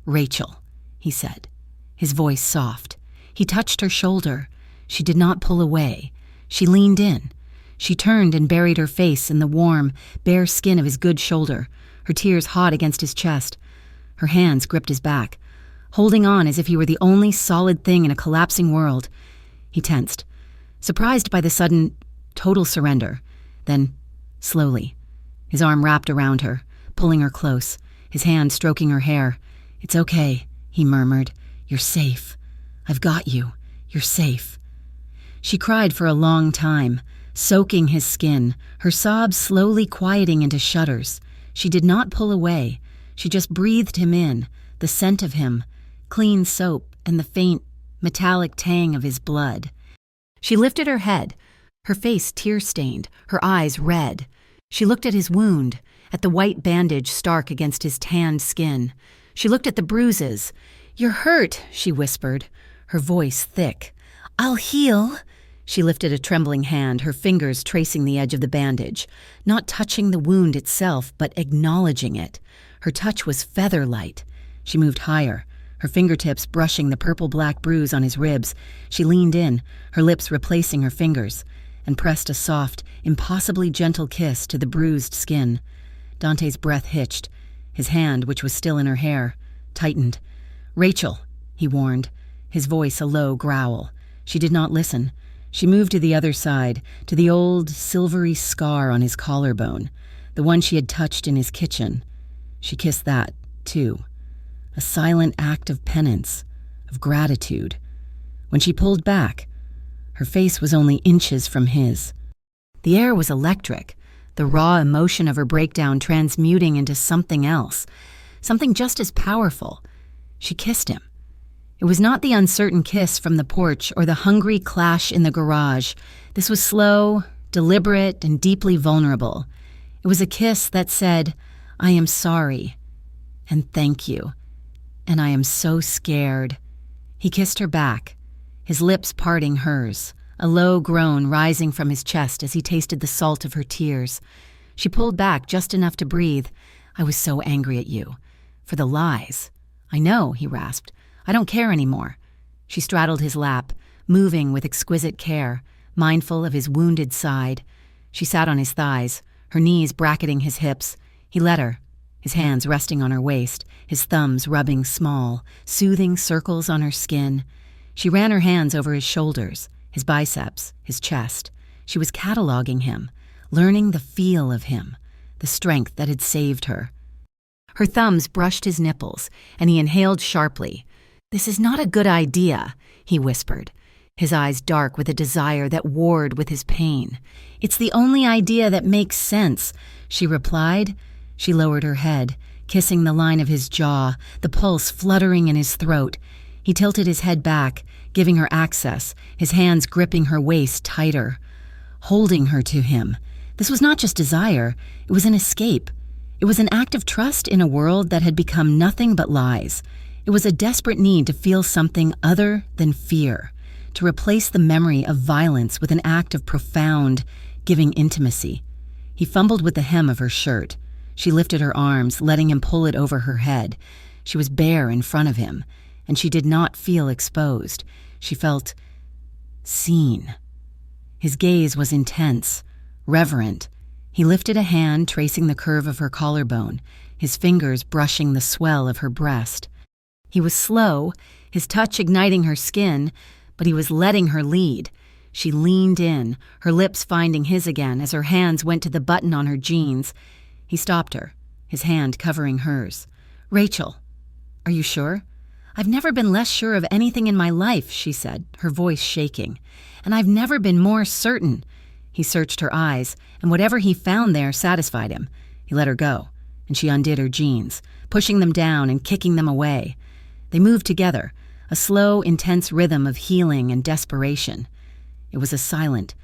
"Rachel," he said, his voice soft. He touched her shoulder. She did not pull away. She leaned in. She turned and buried her face in the warm, bare skin of his good shoulder, her tears hot against his chest. Her hands gripped his back, holding on as if he were the only solid thing in a collapsing world. He tensed, surprised by the sudden, total surrender. Then, slowly, his arm wrapped around her, pulling her close, his hand stroking her hair. "It's okay," he murmured. "You're safe. I've got you. You're safe." She cried for a long time, soaking his skin, her sobs slowly quieting into shudders. She did not pull away. She just breathed him in, the scent of him, clean soap and the faint, metallic tang of his blood. She lifted her head, her face tear-stained, her eyes red. She looked at his wound, at the white bandage stark against his tanned skin. She looked at the bruises. "You're hurt," she whispered, her voice thick. "I'll heal." She lifted a trembling hand, her fingers tracing the edge of the bandage, not touching the wound itself, but acknowledging it. Her touch was feather-light. She moved higher, her fingertips brushing the purple-black bruise on his ribs. She leaned in, her lips replacing her fingers, and pressed a soft, impossibly gentle kiss to the bruised skin. Dante's breath hitched. His hand, which was still in her hair, tightened. "Rachel," he warned, his voice a low growl. She did not listen. She moved to the other side, to the old, silvery scar on his collarbone, the one she had touched in his kitchen. She kissed that, too. A silent act of penance, of gratitude. When she pulled back, her face was only inches from his. The air was electric, the raw emotion of her breakdown transmuting into something else, something just as powerful. She kissed him. It was not the uncertain kiss from the porch or the hungry clash in the garage. This was slow, deliberate, and deeply vulnerable. It was a kiss that said, "I am sorry, and thank you, and I am so scared." He kissed her back, his lips parting hers, a low groan rising from his chest as he tasted the salt of her tears. She pulled back just enough to breathe. "I was so angry at you. For the lies." "I know," he rasped. "I don't care anymore." She straddled his lap, moving with exquisite care, mindful of his wounded side. She sat on his thighs, her knees bracketing his hips. He let her, his hands resting on her waist, his thumbs rubbing small, soothing circles on her skin. She ran her hands over his shoulders, his biceps, his chest. She was cataloging him, learning the feel of him, the strength that had saved her. Her thumbs brushed his nipples, and he inhaled sharply. "This is not a good idea," he whispered, his eyes dark with a desire that warred with his pain. "It's the only idea that makes sense," she replied. She lowered her head, kissing the line of his jaw, the pulse fluttering in his throat. He tilted his head back, giving her access, his hands gripping her waist tighter, holding her to him. This was not just desire, it was an escape. It was an act of trust in a world that had become nothing but lies. It was a desperate need to feel something other than fear, to replace the memory of violence with an act of profound, giving intimacy. He fumbled with the hem of her shirt. She lifted her arms, letting him pull it over her head. She was bare in front of him, and she did not feel exposed. She felt Seen. His gaze was intense, reverent. He lifted a hand, tracing the curve of her collarbone, his fingers brushing the swell of her breast. He was slow, his touch igniting her skin, but he was letting her lead. She leaned in, her lips finding his again as her hands went to the button on her jeans. He stopped her, his hand covering hers. "Rachel, are you sure?" "I've never been less sure of anything in my life," she said, her voice shaking. "And I've never been more certain." He searched her eyes, and whatever he found there satisfied him. He let her go, and she undid her jeans, pushing them down and kicking them away. They moved together, a slow, intense rhythm of healing and desperation. It was a silent,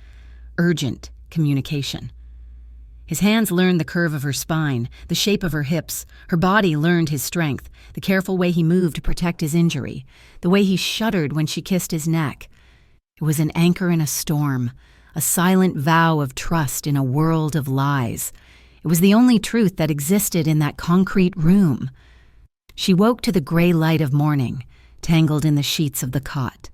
urgent communication. His hands learned the curve of her spine, the shape of her hips. Her body learned his strength, the careful way he moved to protect his injury, the way he shuddered when she kissed his neck. It was an anchor in a storm, a silent vow of trust in a world of lies. It was the only truth that existed in that concrete room. She woke to the gray light of morning, tangled in the sheets of the cot.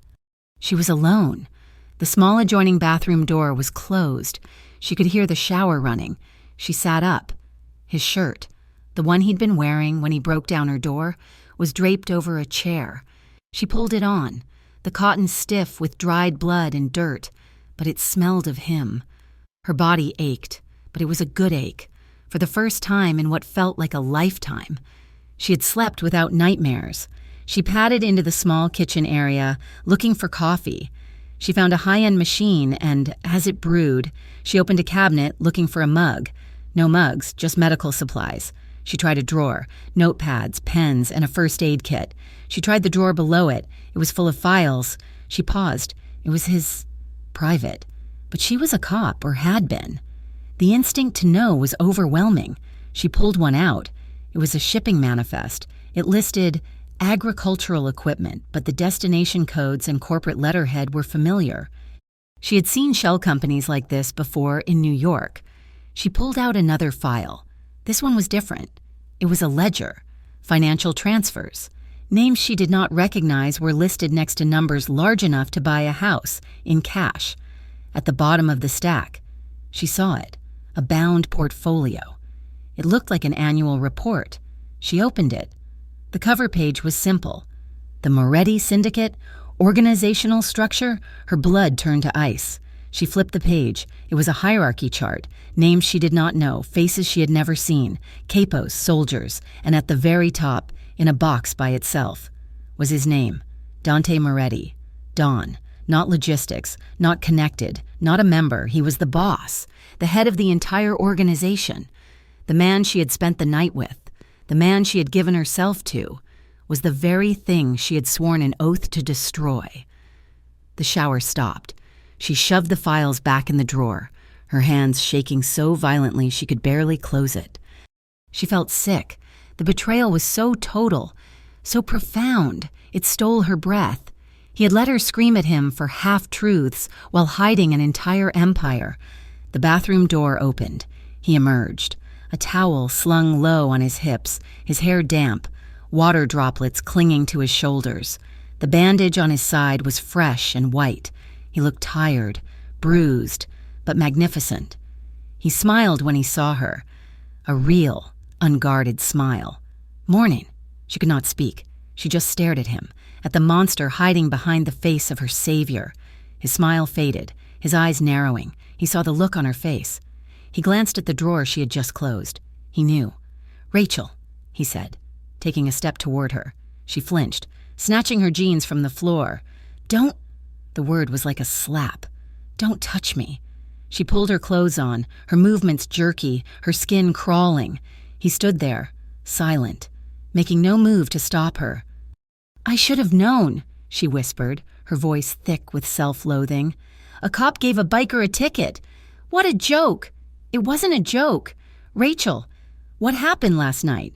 She was alone. The small adjoining bathroom door was closed. She could hear the shower running. She sat up. His shirt, the one he'd been wearing when he broke down her door, was draped over a chair. She pulled it on, the cotton stiff with dried blood and dirt, but it smelled of him. Her body ached, but it was a good ache, for the first time in what felt like a lifetime. She had slept without nightmares. She padded into the small kitchen area, looking for coffee. She found a high-end machine and, as it brewed, she opened a cabinet looking for a mug. No mugs, just medical supplies. She tried a drawer, notepads, pens, and a first aid kit. She tried the drawer below it. It was full of files. She paused. It was his private. But she was a cop, or had been. The instinct to know was overwhelming. She pulled one out. It was a shipping manifest. It listed agricultural equipment, but the destination codes and corporate letterhead were familiar. She had seen shell companies like this before in New York. She pulled out another file. This one was different. It was a ledger, financial transfers. Names she did not recognize were listed next to numbers large enough to buy a house, in cash. At the bottom of the stack, she saw it, a bound portfolio. It looked like an annual report. She opened it. The cover page was simple. The Moretti Syndicate, organizational structure. Her blood turned to ice. She flipped the page. It was a hierarchy chart, names she did not know, faces she had never seen, capos, soldiers, and at the very top, in a box by itself, was his name, Dante Moretti. Don, not logistics, not connected, not a member. He was the boss, the head of the entire organization. The man she had spent the night with, the man she had given herself to, was the very thing she had sworn an oath to destroy. The shower stopped. She shoved the files back in the drawer, her hands shaking so violently she could barely close it. She felt sick. The betrayal was so total, so profound, it stole her breath. He had let her scream at him for half-truths while hiding an entire empire. The bathroom door opened. He emerged, a towel slung low on his hips, his hair damp, water droplets clinging to his shoulders. The bandage on his side was fresh and white. He looked tired, bruised, but magnificent. He smiled when he saw her, a real, unguarded smile. "Morning." She could not speak. She just stared at him, at the monster hiding behind the face of her savior. His smile faded, his eyes narrowing. He saw the look on her face. He glanced at the drawer she had just closed. He knew. "Rachel," he said, taking a step toward her. She flinched, snatching her jeans from the floor. "Don't—" The word was like a slap. "Don't touch me." She pulled her clothes on, her movements jerky, her skin crawling. He stood there, silent, making no move to stop her. "I should have known," she whispered, her voice thick with self-loathing. "A cop gave a biker a ticket. What a joke!" "It wasn't a joke. Rachel, what happened last night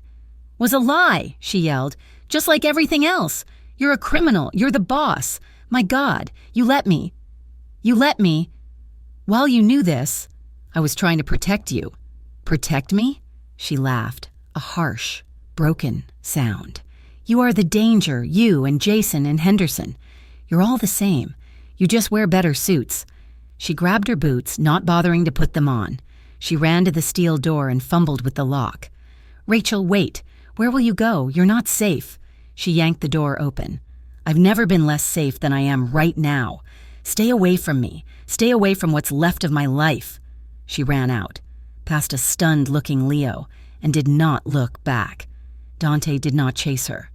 was a lie," she yelled, "just like everything else. You're a criminal. You're the boss. My God, you let me. While you knew this, I was trying to protect you." "Protect me?" She laughed, a harsh, broken sound. "You are the danger, you and Jason and Henderson. You're all the same. You just wear better suits." She grabbed her boots, not bothering to put them on. She ran to the steel door and fumbled with the lock. "Rachel, wait. Where will you go? You're not safe." She yanked the door open. "I've never been less safe than I am right now. Stay away from me. Stay away from what's left of my life." She ran out, past a stunned-looking Leo, and did not look back. Dante did not chase her.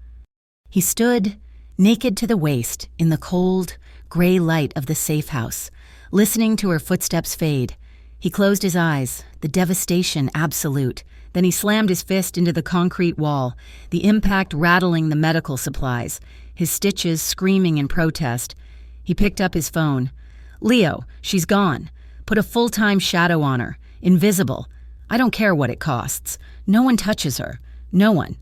He stood, naked to the waist, in the cold, gray light of the safe house, listening to her footsteps fade. He closed his eyes, the devastation absolute. Then he slammed his fist into the concrete wall, the impact rattling the medical supplies, his stitches screaming in protest. He picked up his phone. "Leo, she's gone. Put a full-time shadow on her. Invisible. I don't care what it costs. No one touches her. No one."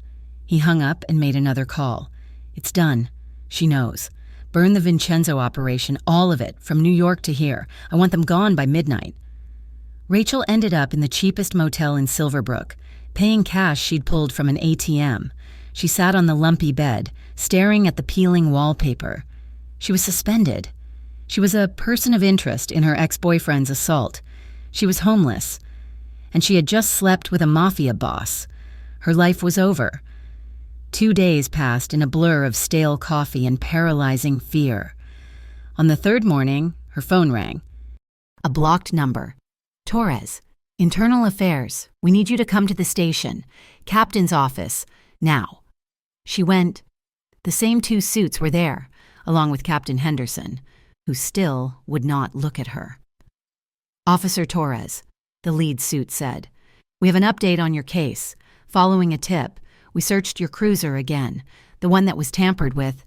He hung up and made another call. "It's done. She knows. Burn the Vincenzo operation, all of it, from New York to here. I want them gone by midnight." Rachel ended up in the cheapest motel in Silverbrook, paying cash she'd pulled from an ATM. She sat on the lumpy bed, staring at the peeling wallpaper. She was suspended. She was a person of interest in her ex-boyfriend's assault. She was homeless. And she had just slept with a mafia boss. Her life was over. 2 days passed in a blur of stale coffee and paralyzing fear. On the third morning, her phone rang. A blocked number. "Torres, Internal Affairs. We need you to come to the station. Captain's office. Now." She went. The same 2 suits were there, along with Captain Henderson, who still would not look at her. "Officer Torres," the lead suit said. "We have an update on your case. Following a tip, we searched your cruiser again, the one that was tampered with."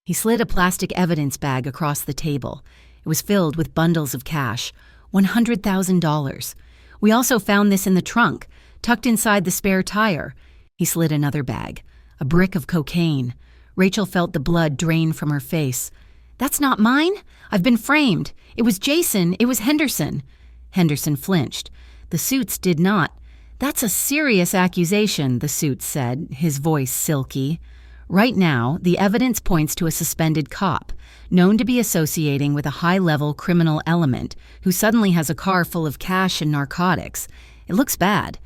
He slid a plastic evidence bag across the table. It was filled with bundles of cash, $100,000. "We also found this in the trunk, tucked inside the spare tire." He slid another bag, a brick of cocaine. Rachel felt the blood drain from her face. "That's not mine. I've been framed. It was Jason. It was Henderson." Henderson flinched. The suits did not. "That's a serious accusation," the suit said, his voice silky. "Right now, the evidence points to a suspended cop, known to be associating with a high-level criminal element who suddenly has a car full of cash and narcotics. It looks bad."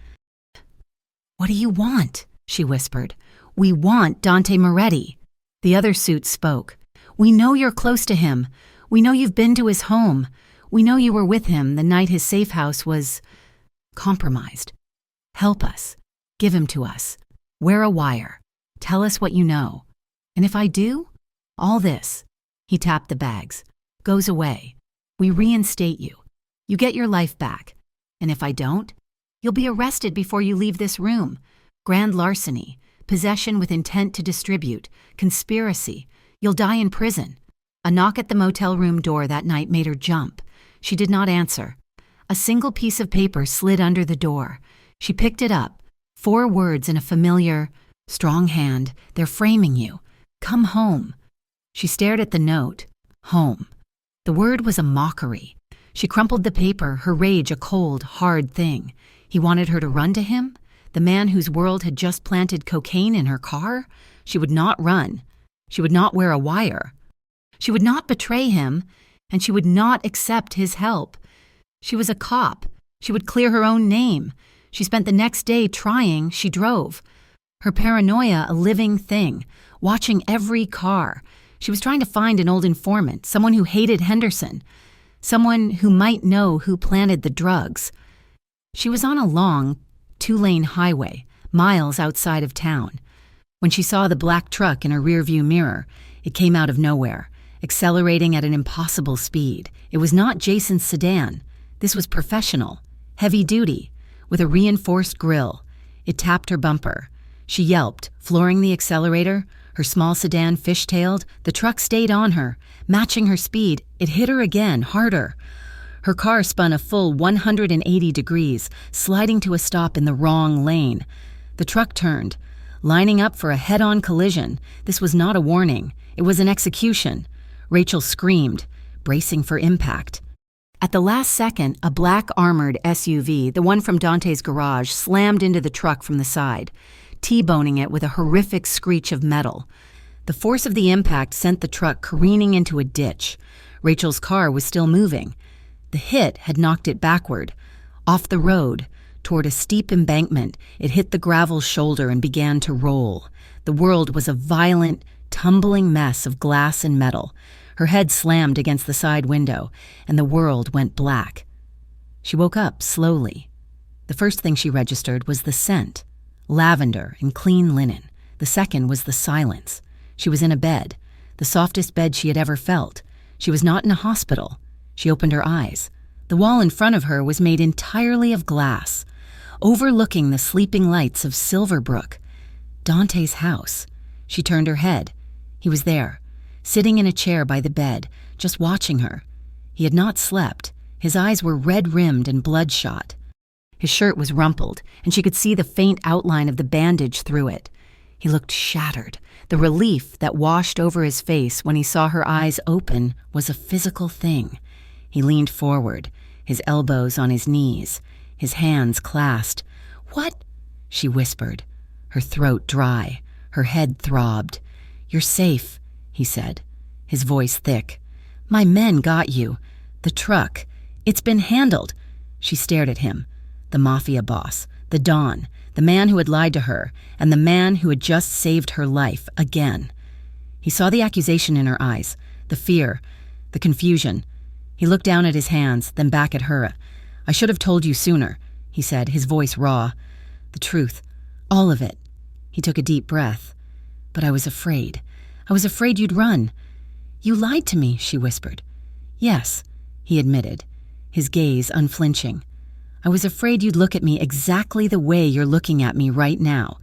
"What do you want?" she whispered. "We want Dante Moretti." The other suit spoke. "We know you're close to him. We know you've been to his home. We know you were with him the night his safe house was compromised. Help us. Give him to us. Wear a wire. Tell us what you know. And if I do, all this," he tapped the bags, "goes away. We reinstate you. You get your life back. And if I don't, you'll be arrested before you leave this room. Grand larceny, possession with intent to distribute, conspiracy. You'll die in prison." A knock at the motel room door that night made her jump. She did not answer. A single piece of paper slid under the door. She picked it up. 4 words in a familiar, strong hand. "They're framing you. Come home." She stared at the note. Home. The word was a mockery. She crumpled the paper, her rage a cold, hard thing. He wanted her to run to him? The man whose world had just planted cocaine in her car? She would not run. She would not wear a wire. She would not betray him, and she would not accept his help. She was a cop. She would clear her own name. She spent the next day trying. She drove. Her paranoia a living thing, watching every car. She was trying to find an old informant, someone who hated Henderson, someone who might know who planted the drugs. She was on a long, 2-lane highway, miles outside of town. When she saw the black truck in her rearview mirror, it came out of nowhere, accelerating at an impossible speed. It was not Jason's sedan. This was professional, heavy duty, with a reinforced grille. It tapped her bumper. She yelped, flooring the accelerator. Her small sedan fishtailed. The truck stayed on her, matching her speed. It hit her again, harder. Her car spun a full 180 degrees, sliding to a stop in the wrong lane. The truck turned, lining up for a head-on collision. This was not a warning. It was an execution. Rachel screamed, bracing for impact. At the last second, a black armored SUV, the one from Dante's garage, slammed into the truck from the side, T-boning it with a horrific screech of metal. The force of the impact sent the truck careening into a ditch. Rachel's car was still moving. The hit had knocked it backward, off the road, toward a steep embankment. It hit the gravel shoulder and began to roll. The world was a violent, tumbling mess of glass and metal. Her head slammed against the side window, and the world went black. She woke up slowly. The first thing she registered was the scent, lavender and clean linen. The second was the silence. She was in a bed, the softest bed she had ever felt. She was not in a hospital. She opened her eyes. The wall in front of her was made entirely of glass, overlooking the sleeping lights of Silverbrook, Dante's house. She turned her head. He was there, sitting in a chair by the bed, just watching her. He had not slept. His eyes were red-rimmed and bloodshot. His shirt was rumpled, and she could see the faint outline of the bandage through it. He looked shattered. The relief that washed over his face when he saw her eyes open was a physical thing. He leaned forward, his elbows on his knees, his hands clasped. "What?" she whispered, her throat dry, her head throbbed. "You're safe," he said, his voice thick. "My men got you. The truck. It's been handled." She stared at him. The Mafia boss, the Don, the man who had lied to her, and the man who had just saved her life again. He saw the accusation in her eyes, the fear, the confusion. He looked down at his hands, then back at her. "I should have told you sooner," he said, his voice raw. "The truth. All of it." He took a deep breath. "But I was afraid. I was afraid you'd run." "You lied to me," she whispered. "Yes," he admitted, his gaze unflinching. "I was afraid you'd look at me exactly the way you're looking at me right now."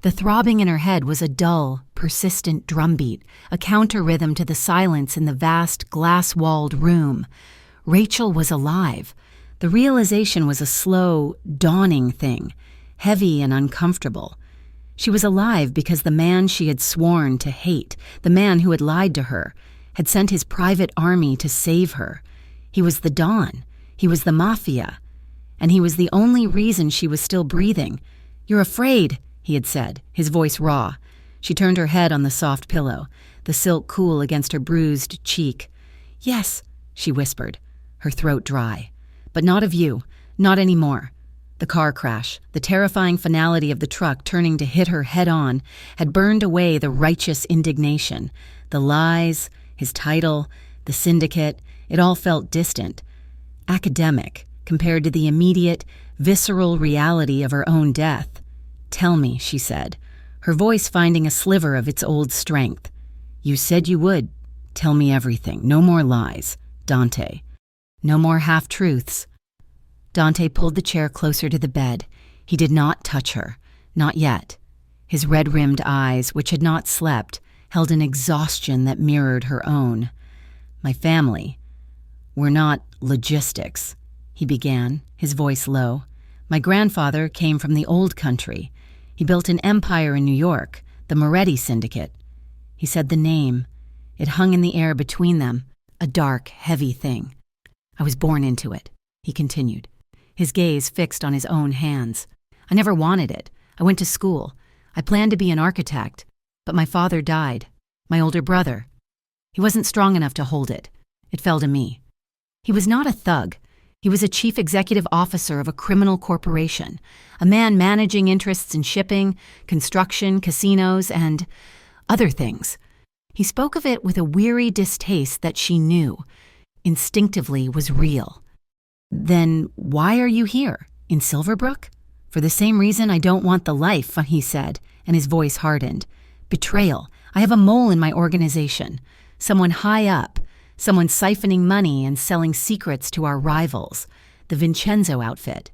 The throbbing in her head was a dull, persistent drumbeat, a counter-rhythm to the silence in the vast, glass-walled room. Rachel was alive. The realization was a slow, dawning thing, heavy and uncomfortable. She was alive because the man she had sworn to hate, the man who had lied to her, had sent his private army to save her. He was the Don. He was the Mafia. And he was the only reason she was still breathing. "You're afraid," he had said, his voice raw. She turned her head on the soft pillow, the silk cool against her bruised cheek. "Yes," she whispered, her throat dry. "But not of you. Not anymore." The car crash, the terrifying finality of the truck turning to hit her head-on, had burned away the righteous indignation. The lies, his title, the syndicate, it all felt distant, academic, compared to the immediate, visceral reality of her own death. "Tell me," she said, her voice finding a sliver of its old strength. "You said you would. Tell me everything. No more lies. Dante. No more half-truths." Dante pulled the chair closer to the bed. He did not touch her. Not yet. His red-rimmed eyes, which had not slept, held an exhaustion that mirrored her own. "My family. We're not logistics," he began, his voice low. "My grandfather came from the old country. He built an empire in New York, the Moretti Syndicate." He said the name. It hung in the air between them, a dark, heavy thing. "I was born into it," he continued, his gaze fixed on his own hands. "I never wanted it. I went to school. I planned to be an architect. But my father died. My older brother. He wasn't strong enough to hold it. It fell to me. He was not a thug. He was a chief executive officer of a criminal corporation, a man managing interests in shipping, construction, casinos, and other things. He spoke of it with a weary distaste that she knew, instinctively was real. "Then why are you here, in Silverbrook?" "For the same reason I don't want the life," he said, and his voice hardened. "Betrayal. I have a mole in my organization. Someone high up. Someone siphoning money and selling secrets to our rivals, the Vincenzo outfit."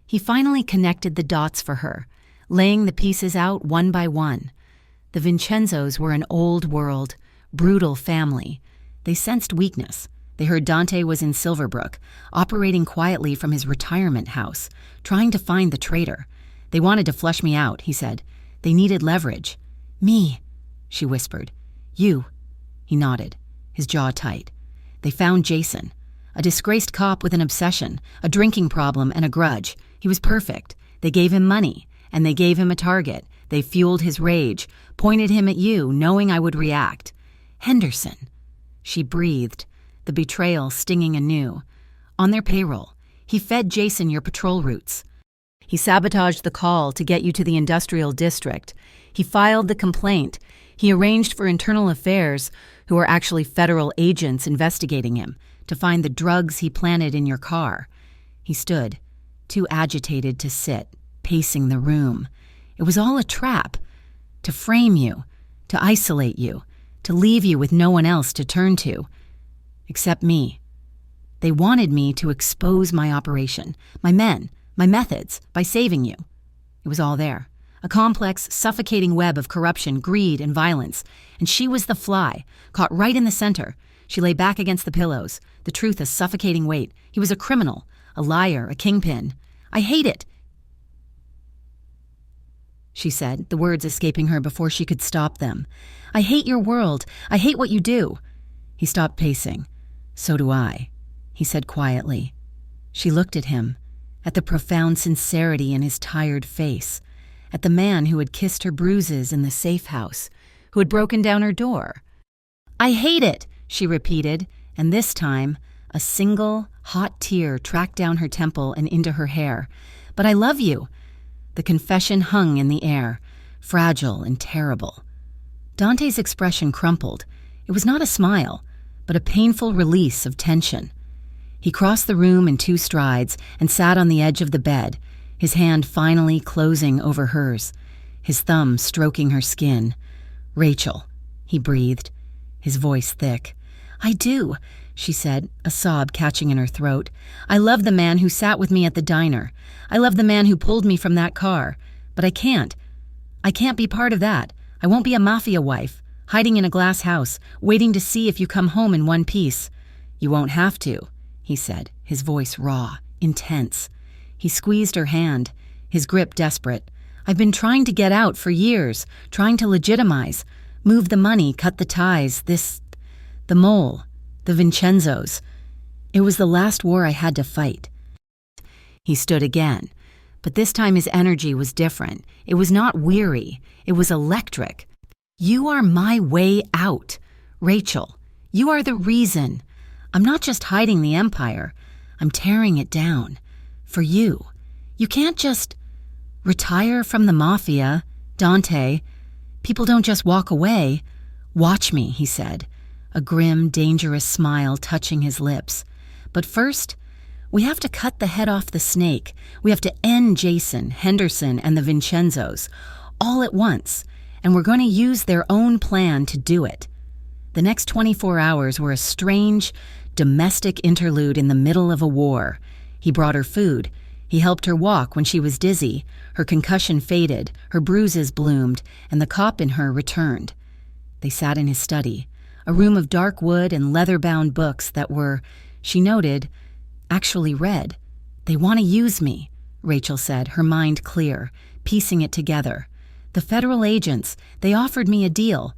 He finally connected the dots for her, laying the pieces out one by one. The Vincenzos were an old-world, brutal family. They sensed weakness. They heard Dante was in Silverbrook, operating quietly from his retirement house, trying to find the traitor. "They wanted to flush me out," he said. "They needed leverage." "Me," she whispered. "You." He nodded, his jaw tight. "They found Jason, a disgraced cop with an obsession, a drinking problem, and a grudge. He was perfect. They gave him money, and they gave him a target. They fueled his rage, pointed him at you, knowing I would react. Henderson. She breathed, the betrayal stinging anew. On their payroll, he fed Jason your patrol routes. He sabotaged the call to get you to the industrial district. He filed the complaint. He arranged for internal affairs, who are actually federal agents investigating him, to find the drugs he planted in your car. He stood, too agitated to sit, pacing the room. It was all a trap, to frame you, to isolate you, to leave you with no one else to turn to, except me. They wanted me to expose my operation, my men, my methods, by saving you. It was all there, a complex, suffocating web of corruption, greed, and violence, and she was the fly, caught right in the center. She lay back against the pillows, the truth a suffocating weight. He was a criminal, a liar, a kingpin. I hate it, she said, the words escaping her before she could stop them. I hate your world. I hate what you do. He stopped pacing. So do I, he said quietly. She looked at him, at the profound sincerity in his tired face, at the man who had kissed her bruises in the safe house, who had broken down her door. I hate it, she repeated, and this time, a single, hot tear tracked down her temple and into her hair. But I love you. The confession hung in the air, fragile and terrible. Dante's expression crumpled. It was not a smile, but a painful release of tension. He crossed the room in 2 strides and sat on the edge of the bed, his hand finally closing over hers, his thumb stroking her skin. Rachel, he breathed, his voice thick. I do, she said, a sob catching in her throat. I love the man who sat with me at the diner. I love the man who pulled me from that car. But I can't. I can't be part of that. I won't be a mafia wife, hiding in a glass house, waiting to see if you come home in one piece. You won't have to, he said, his voice raw, intense. He squeezed her hand, his grip desperate. I've been trying to get out for years, trying to legitimize, move the money, cut the ties, the mole, the Vincenzos. It was the last war I had to fight. He stood again, but this time his energy was different. It was not weary. It was electric. You are my way out, Rachel. You are the reason. I'm not just hiding the empire. I'm tearing it down. For you. You can't just retire from the mafia, Dante. People don't just walk away. Watch me, he said, a grim, dangerous smile touching his lips. But first, we have to cut the head off the snake. We have to end Jason, Henderson, and the Vincenzos, all at once, and we're going to use their own plan to do it. The next 24 hours were a strange, domestic interlude in the middle of a war. He brought her food. He helped her walk when she was dizzy. Her concussion faded, her bruises bloomed, and the cop in her returned. They sat in his study, a room of dark wood and leather-bound books that were, she noted, actually read. They want to use me, Rachel said, her mind clear, piecing it together. The federal agents, they offered me a deal.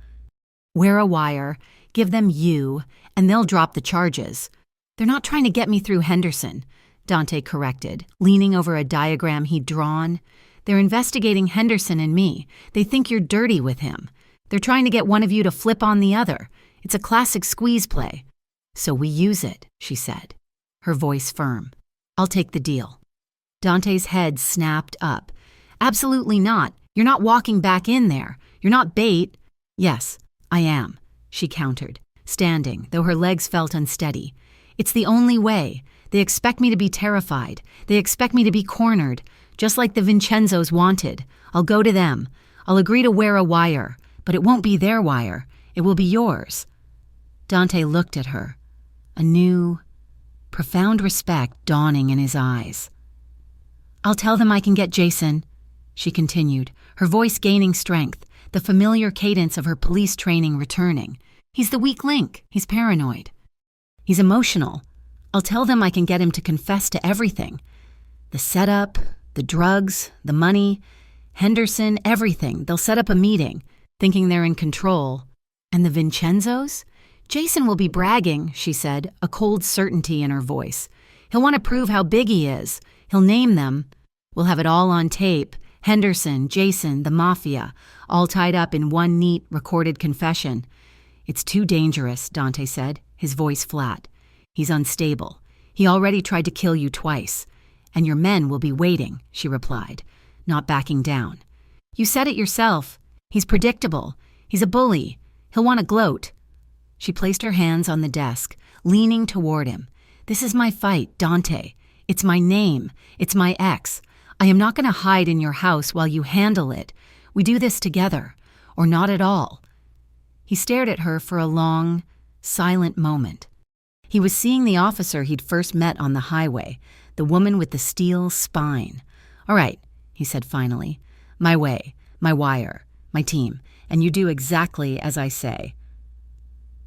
Wear a wire, give them you, and they'll drop the charges. They're not trying to get me through Henderson, Dante corrected, leaning over a diagram he'd drawn. They're investigating Henderson and me. They think you're dirty with him. They're trying to get one of you to flip on the other. It's a classic squeeze play. So we use it, she said, her voice firm. I'll take the deal. Dante's head snapped up. Absolutely not. You're not walking back in there. You're not bait. Yes, I am, she countered, standing, though her legs felt unsteady. It's the only way. They expect me to be terrified. They expect me to be cornered, just like the Vincenzos wanted. I'll go to them. I'll agree to wear a wire, but it won't be their wire. It will be yours. Dante looked at her, a new, profound respect dawning in his eyes. I'll tell them I can get Jason, she continued, her voice gaining strength, the familiar cadence of her police training returning. He's the weak link. He's paranoid. He's emotional. I'll tell them I can get him to confess to everything. The setup, the drugs, the money, Henderson, everything. They'll set up a meeting, thinking they're in control. And the Vincenzos? Jason will be bragging, she said, a cold certainty in her voice. He'll want to prove how big he is. He'll name them. We'll have it all on tape, Henderson, Jason, the Mafia, all tied up in one neat, recorded confession. "It's too dangerous," Dante said, his voice flat. "He's unstable. He already tried to kill you twice. And your men will be waiting," she replied, not backing down. "You said it yourself. He's predictable. He's a bully. He'll want to gloat." She placed her hands on the desk, leaning toward him. "This is my fight, Dante. It's my name. It's my ex. I am not going to hide in your house while you handle it. We do this together, or not at all." He stared at her for a long, silent moment. He was seeing the officer he'd first met on the highway, the woman with the steel spine. "All right," he said finally. "My way, my wire, my team, and you do exactly as I say."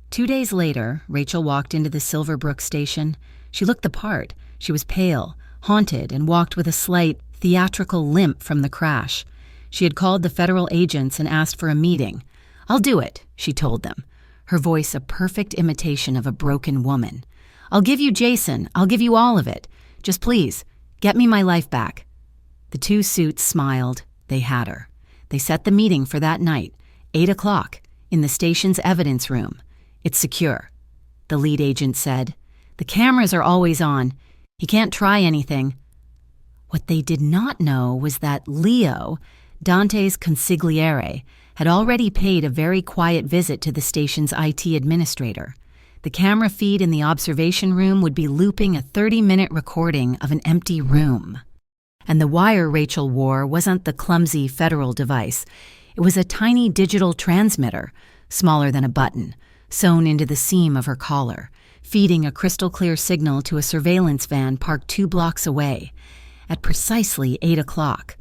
2 days later, Rachel walked into the Silverbrook station. She looked the part. She was pale, haunted, and walked with a slight, theatrical limp from the crash. She had called the federal agents and asked for a meeting. "I'll do it," she told them, her voice a perfect imitation of a broken woman. "I'll give you Jason. I'll give you all of it. Just please, get me my life back." The two suits smiled. They had her. They set the meeting for that night, 8 o'clock, in the station's evidence room. "It's secure," the lead agent said. "The cameras are always on. He can't try anything." What they did not know was that Leo, Dante's consigliere, had already paid a very quiet visit to the station's IT administrator. The camera feed in the observation room would be looping a 30-minute recording of an empty room. And the wire Rachel wore wasn't the clumsy federal device. It was a tiny digital transmitter, smaller than a button, sewn into the seam of her collar, feeding a crystal-clear signal to a surveillance van parked 2 blocks away. At precisely 8 o'clock,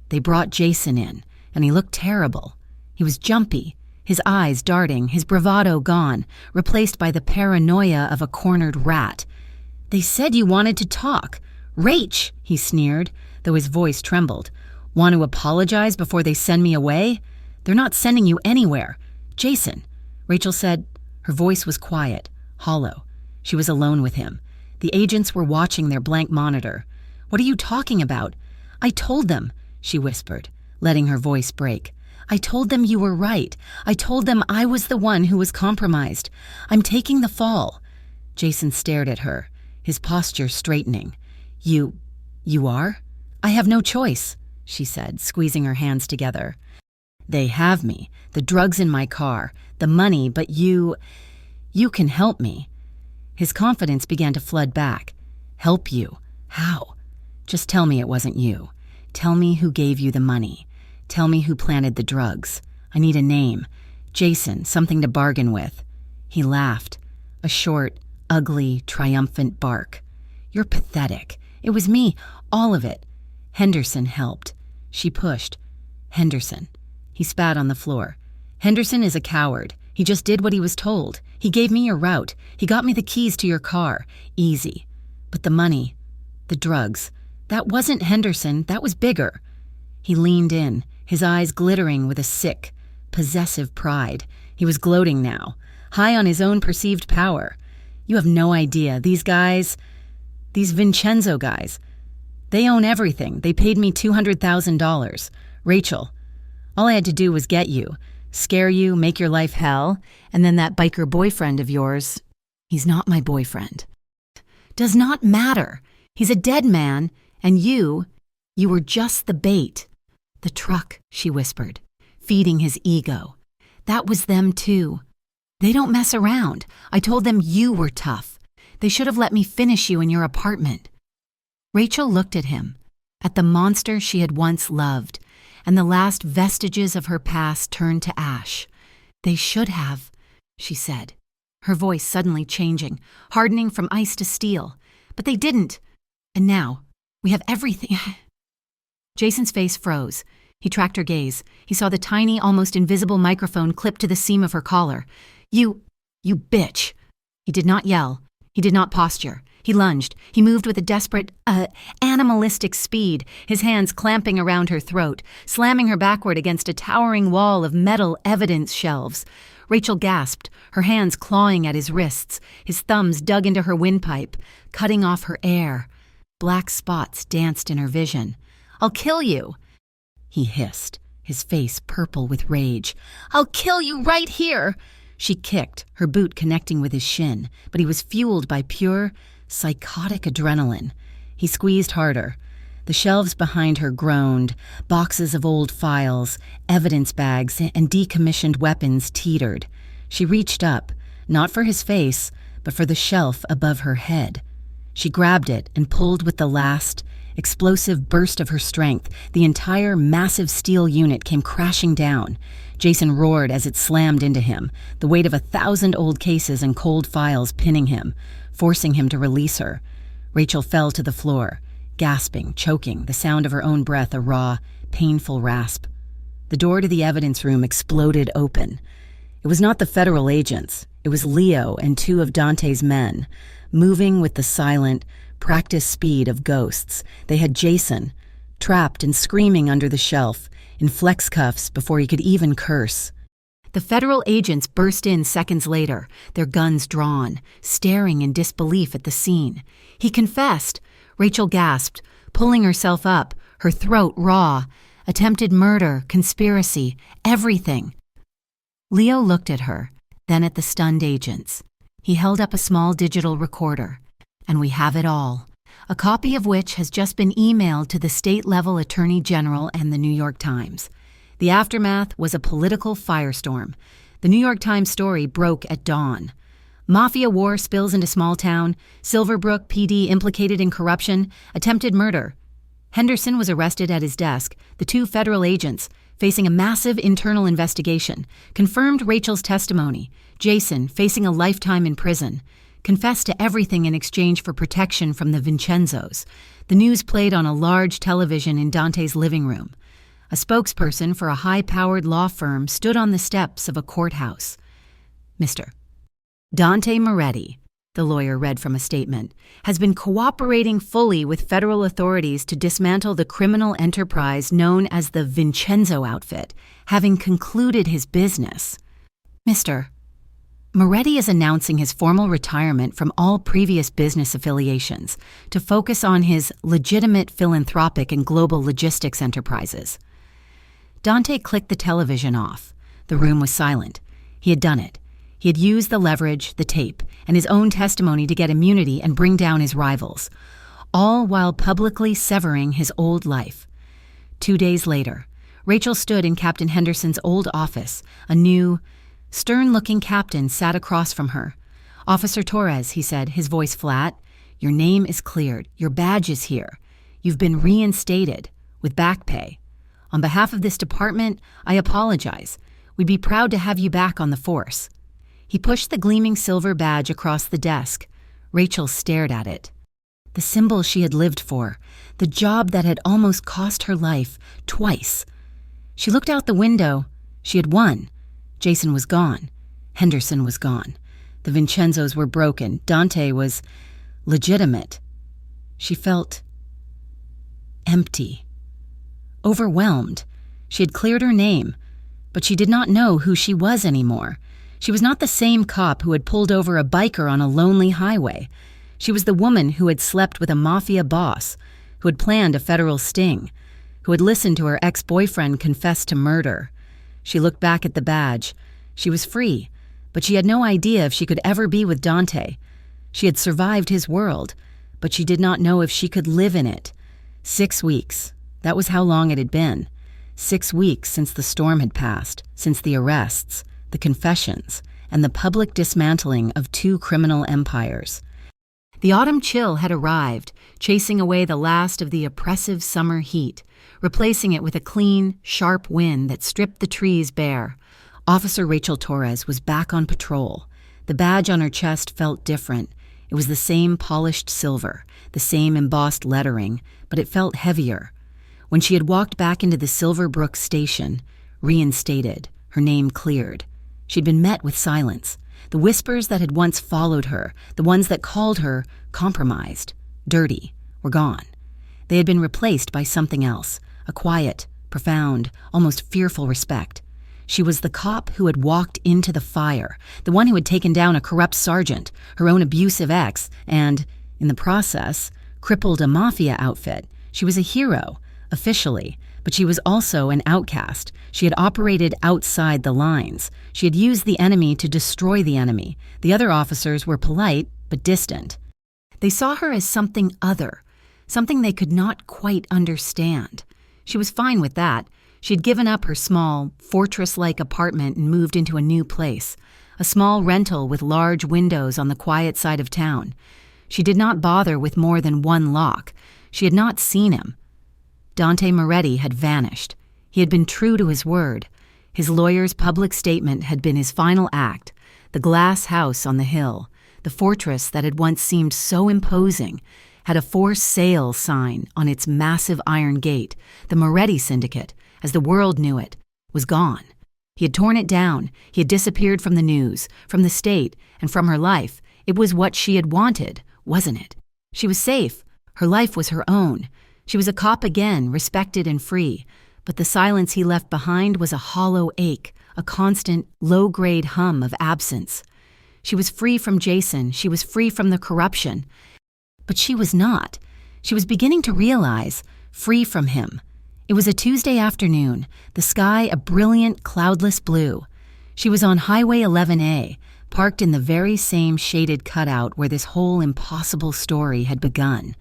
they brought Jason in, and he looked terrible. He was jumpy, his eyes darting, his bravado gone, replaced by the paranoia of a cornered rat. "They said you wanted to talk. Rach," he sneered, though his voice trembled. "Want to apologize before they send me away? They're not sending you anywhere. Jason," Rachel said. Her voice was quiet, hollow. She was alone with him. The agents were watching their blank monitor. "What are you talking about?" "I told them," she whispered, letting her voice break. "I told them you were right. I told them I was the one who was compromised. I'm taking the fall." Jason stared at her, his posture straightening. You are?" "I have no choice," she said, squeezing her hands together. "They have me, the drugs in my car, the money, but you can help me." His confidence began to flood back. "Help you? How?" "Just tell me it wasn't you. Tell me who gave you the money. Tell me who planted the drugs. I need a name. Jason, something to bargain with." He laughed, a short, ugly, triumphant bark. "You're pathetic. It was me, all of it." Henderson helped. She pushed. "Henderson." He spat on the floor. "Henderson is a coward. He just did what he was told. He gave me your route. He got me the keys to your car. Easy. But the money, the drugs, that wasn't Henderson. That was bigger." He leaned in, his eyes glittering with a sick, possessive pride. He was gloating now, high on his own perceived power. "You have no idea. These guys, these Vincenzo guys, they own everything. They paid me $200,000. Rachel, all I had to do was get you, scare you, make your life hell, and then that biker boyfriend of yours, he's not my boyfriend. Does not matter. He's a dead man, and you were just the bait." "The truck," she whispered, feeding his ego. "That was them too. They don't mess around. I told them you were tough. They should have let me finish you in your apartment." Rachel looked at him, at the monster she had once loved, and the last vestiges of her past turned to ash. "They should have," she said, her voice suddenly changing, hardening from ice to steel. "But they didn't. And now, we have everything." Jason's face froze. He tracked her gaze. He saw the tiny, almost invisible microphone clipped to the seam of her collar. You bitch." He did not yell. He did not posture. He lunged. He moved with a desperate, animalistic speed, his hands clamping around her throat, slamming her backward against a towering wall of metal evidence shelves. Rachel gasped, her hands clawing at his wrists, his thumbs dug into her windpipe, cutting off her air. Black spots danced in her vision. "I'll kill you." he hissed, his face purple with rage. "I'll kill you right here!" She kicked, her boot connecting with his shin, but he was fueled by pure, psychotic adrenaline. He squeezed harder. The shelves behind her groaned, boxes of old files, evidence bags, and decommissioned weapons teetered. She reached up, not for his face, but for the shelf above her head. She grabbed it and pulled with the last, explosive burst of her strength. The entire massive steel unit came crashing down. Jason roared as it slammed into him, the weight of 1,000 old cases and cold files pinning him, forcing him to release her. Rachel fell to the floor, gasping, choking, the sound of her own breath a raw, painful rasp. The door to the evidence room exploded open. It was not the federal agents. It was Leo and 2 of Dante's men, moving with the silent, practiced speed of ghosts. They had Jason, trapped and screaming under the shelf, in flex cuffs before he could even curse. The federal agents burst in seconds later, their guns drawn, staring in disbelief at the scene. "He confessed," Rachel gasped, pulling herself up, her throat raw. "Attempted murder, conspiracy, everything." Leo looked at her, then at the stunned agents. He held up a small digital recorder. "And we have it all, a copy of which has just been emailed to the state-level attorney general and the New York Times. The aftermath was a political firestorm. The New York Times story broke at dawn. Mafia war spills into small town, Silverbrook PD implicated in corruption, attempted murder. Henderson was arrested at his desk, the 2 federal agents, facing a massive internal investigation, confirmed Rachel's testimony. Jason, facing a lifetime in prison, confessed to everything in exchange for protection from the Vincenzos. The news played on a large television in Dante's living room. A spokesperson for a high-powered law firm stood on the steps of a courthouse. "Mr. Dante Moretti," the lawyer read from a statement, "has been cooperating fully with federal authorities to dismantle the criminal enterprise known as the Vincenzo outfit, having concluded his business. Mr. Moretti is announcing his formal retirement from all previous business affiliations to focus on his legitimate philanthropic and global logistics enterprises." Dante clicked the television off. The room was silent. He had done it. He had used the leverage, the tape, and his own testimony to get immunity and bring down his rivals, all while publicly severing his old life. 2 days later, Rachel stood in Captain Henderson's old office. A new, stern-looking captain sat across from her. "Officer Torres," he said, his voice flat, "your name is cleared. Your badge is here. You've been reinstated, with back pay. On behalf of this department, I apologize. We'd be proud to have you back on the force." He pushed the gleaming silver badge across the desk. Rachel stared at it. The symbol she had lived for, the job that had almost cost her life, twice. She looked out the window. She had won. Jason was gone. Henderson was gone. The Vincenzos were broken. Dante was legitimate. She felt empty, overwhelmed. She had cleared her name, but she did not know who she was anymore. She was not the same cop who had pulled over a biker on a lonely highway. She was the woman who had slept with a mafia boss, who had planned a federal sting, who had listened to her ex-boyfriend confess to murder. She looked back at the badge. She was free, but she had no idea if she could ever be with Dante. She had survived his world, but she did not know if she could live in it. 6 weeks. That was how long it had been. 6 weeks since the storm had passed, since the arrests, the confessions, and the public dismantling of 2 criminal empires. The autumn chill had arrived, chasing away the last of the oppressive summer heat, replacing it with a clean, sharp wind that stripped the trees bare. Officer Rachel Torres was back on patrol. The badge on her chest felt different. It was the same polished silver, the same embossed lettering, but it felt heavier. When she had walked back into the Silverbrook station, reinstated, her name cleared, she'd been met with silence. The whispers that had once followed her, the ones that called her compromised, dirty, were gone. They had been replaced by something else, a quiet, profound, almost fearful respect. She was the cop who had walked into the fire, the one who had taken down a corrupt sergeant, her own abusive ex, and, in the process, crippled a mafia outfit. She was a hero, officially, But she was also an outcast. She had operated outside the lines. She had used the enemy to destroy the enemy. The other officers were polite, but distant. They saw her as something other, something they could not quite understand. She was fine with that. She had given up her small, fortress-like apartment and moved into a new place, a small rental with large windows on the quiet side of town. She did not bother with more than one lock. She had not seen him. Dante Moretti had vanished. He had been true to his word. His lawyer's public statement had been his final act. The glass house on the hill, the fortress that had once seemed so imposing, had a for sale sign on its massive iron gate. The Moretti Syndicate, as the world knew it, was gone. He had torn it down. He had disappeared from the news, from the state, and from her life. It was what she had wanted, wasn't it? She was safe. Her life was her own. She was a cop again, respected and free. But the silence he left behind was a hollow ache, a constant, low-grade hum of absence. She was free from Jason. She was free from the corruption. But she was not. She was beginning to realize, free from him. It was a Tuesday afternoon, the sky a brilliant, cloudless blue. She was on Highway 11A, parked in the very same shaded cutout where this whole impossible story had begun.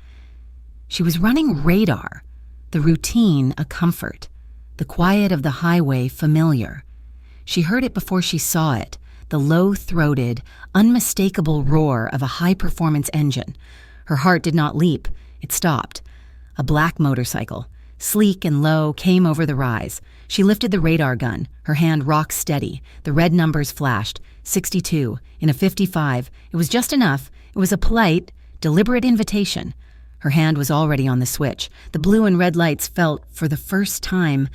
She was running radar, the routine a comfort, the quiet of the highway familiar. She heard it before she saw it, the low-throated, unmistakable roar of a high-performance engine. Her heart did not leap, it stopped. A black motorcycle, sleek and low, came over the rise. She lifted the radar gun, her hand rock steady. The red numbers flashed, 62, in a 55. It was just enough. It was a polite, deliberate invitation. Her hand was already on the switch. The blue and red lights felt, for the first time,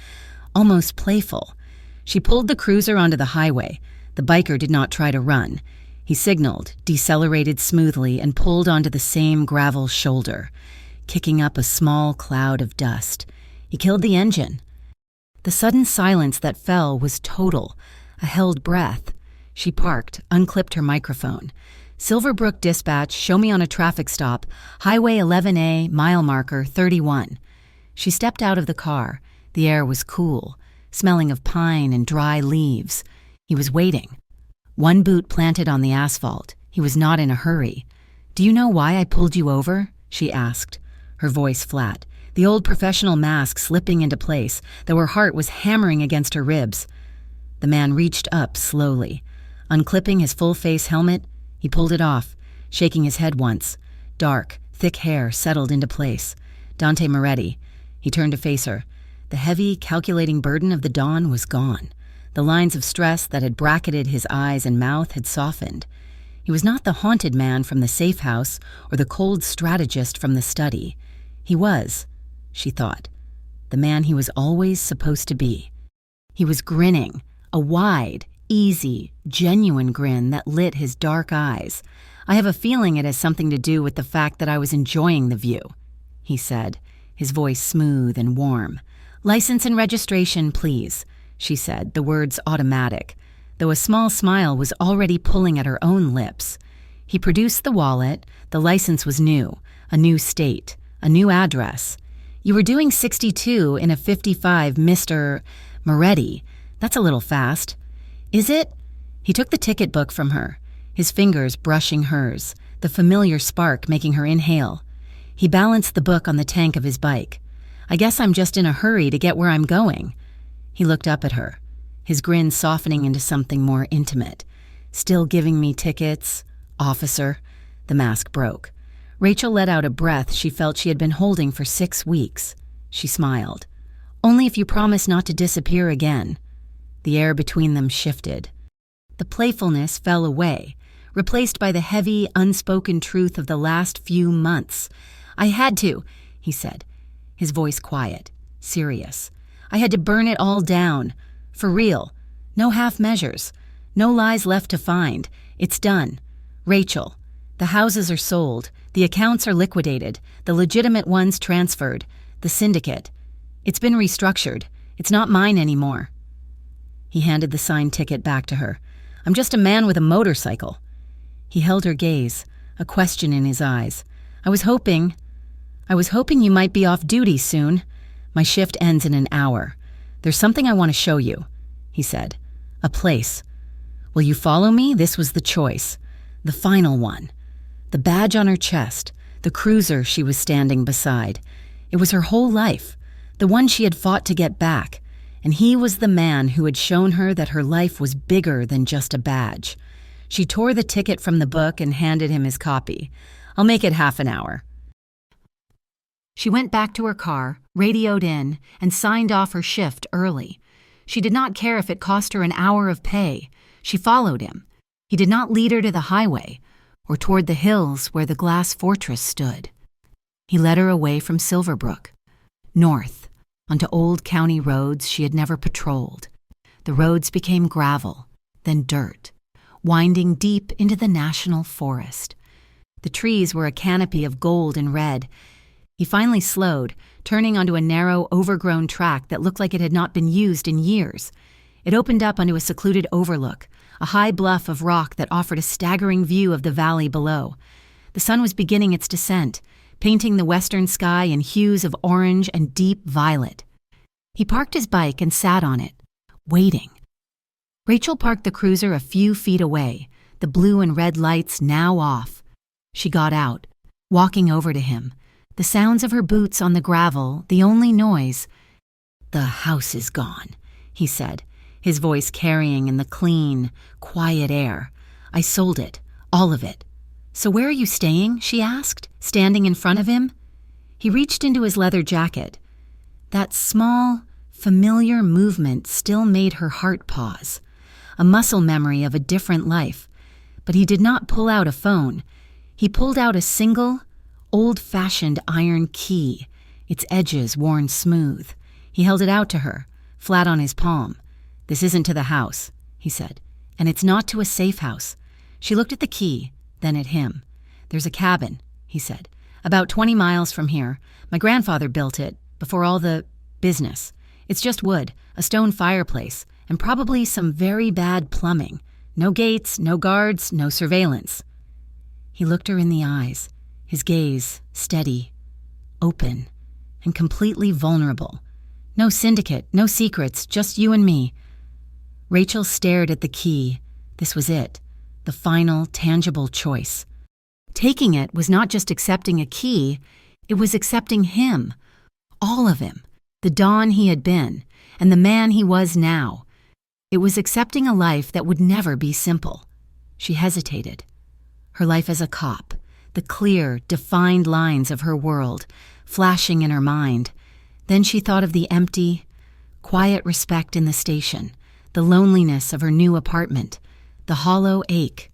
almost playful. She pulled the cruiser onto the highway. The biker did not try to run. He signaled, decelerated smoothly, and pulled onto the same gravel shoulder, kicking up a small cloud of dust. He killed the engine. The sudden silence that fell was total, a held breath. She parked, unclipped her microphone. Silverbrook Dispatch, show me on a traffic stop, Highway 11A, mile marker 31. She stepped out of the car. The air was cool, smelling of pine and dry leaves. He was waiting. One boot planted on the asphalt. He was not in a hurry. "Do you know why I pulled you over?" she asked, her voice flat, the old professional mask slipping into place, though her heart was hammering against her ribs. The man reached up slowly. Unclipping his full-face helmet, he pulled it off, shaking his head once. Dark, thick hair settled into place. Dante Moretti. He turned to face her. The heavy, calculating burden of the dawn was gone. The lines of stress that had bracketed his eyes and mouth had softened. He was not the haunted man from the safe house or the cold strategist from the study. He was, she thought, the man he was always supposed to be. He was grinning, a wide, easy, genuine grin that lit his dark eyes. "I have a feeling it has something to do with the fact that I was enjoying the view," he said, his voice smooth and warm. "License and registration, please," she said, the words automatic, though a small smile was already pulling at her own lips. He produced the wallet. The license was new, a new state, a new address. "You were doing 62 in a 55, Mr. Moretti. That's a little fast." "Is it?" He took the ticket book from her, his fingers brushing hers, the familiar spark making her inhale. He balanced the book on the tank of his bike. "I guess I'm just in a hurry to get where I'm going." He looked up at her, his grin softening into something more intimate. "Still giving me tickets, officer?" The mask broke. Rachel let out a breath she felt she had been holding for 6 weeks. She smiled. "Only if you promise not to disappear again." The air between them shifted. The playfulness fell away, replaced by the heavy, unspoken truth of the last few months. "I had to," he said, his voice quiet, serious. "I had to burn it all down. For real. No half measures. No lies left to find. It's done. Rachel, the houses are sold. The accounts are liquidated. The legitimate ones transferred. The syndicate. It's been restructured. It's not mine anymore." He handed the signed ticket back to her. "I'm just a man with a motorcycle." He held her gaze, a question in his eyes. I was hoping you might be off duty soon. My shift ends in an hour. There's something I want to show you, he said. A place. Will you follow me? This was the choice. The final one. The badge on her chest, the cruiser she was standing beside. It was her whole life, the one she had fought to get back, and he was the man who had shown her that her life was bigger than just a badge. She tore the ticket from the book and handed him his copy. I'll make it half an hour. She went back to her car, radioed in, and signed off her shift early. She did not care if it cost her an hour of pay. She followed him. He did not lead her to the highway or toward the hills where the glass fortress stood. He led her away from Silverbrook, north, onto old county roads she had never patrolled. The roads became gravel, then dirt, winding deep into the national forest. The trees were a canopy of gold and red. He finally slowed, turning onto a narrow, overgrown track that looked like it had not been used in years. It opened up onto a secluded overlook, a high bluff of rock that offered a staggering view of the valley below. The sun was beginning its descent, painting the western sky in hues of orange and deep violet. He parked his bike and sat on it, waiting. Rachel parked the cruiser a few feet away, the blue and red lights now off. She got out, walking over to him, the sounds of her boots on the gravel the only noise. "The house is gone," he said, his voice carrying in the clean, quiet air. "I sold it, all of it." "So where are you staying?" she asked, standing in front of him. He reached into his leather jacket. That small, familiar movement still made her heart pause, a muscle memory of a different life. But he did not pull out a phone. He pulled out a single, old-fashioned iron key, its edges worn smooth. He held it out to her, flat on his palm. "This isn't to the house," he said, "and it's not to a safe house." She looked at the key, then at him. "There's a cabin," he said, "about 20 miles from here. My grandfather built it, before all the business. It's just wood, a stone fireplace, and probably some very bad plumbing. No gates, no guards, no surveillance." He looked her in the eyes, his gaze steady, open, and completely vulnerable. "No syndicate, no secrets, just you and me." Rachel stared at the key. This was it, the final, tangible choice. Taking it was not just accepting a key, it was accepting him, all of him, the Don he had been, and the man he was now. It was accepting a life that would never be simple. She hesitated. Her life as a cop, the clear, defined lines of her world, flashing in her mind. Then she thought of the empty, quiet respect in the station, the loneliness of her new apartment, the hollow ache.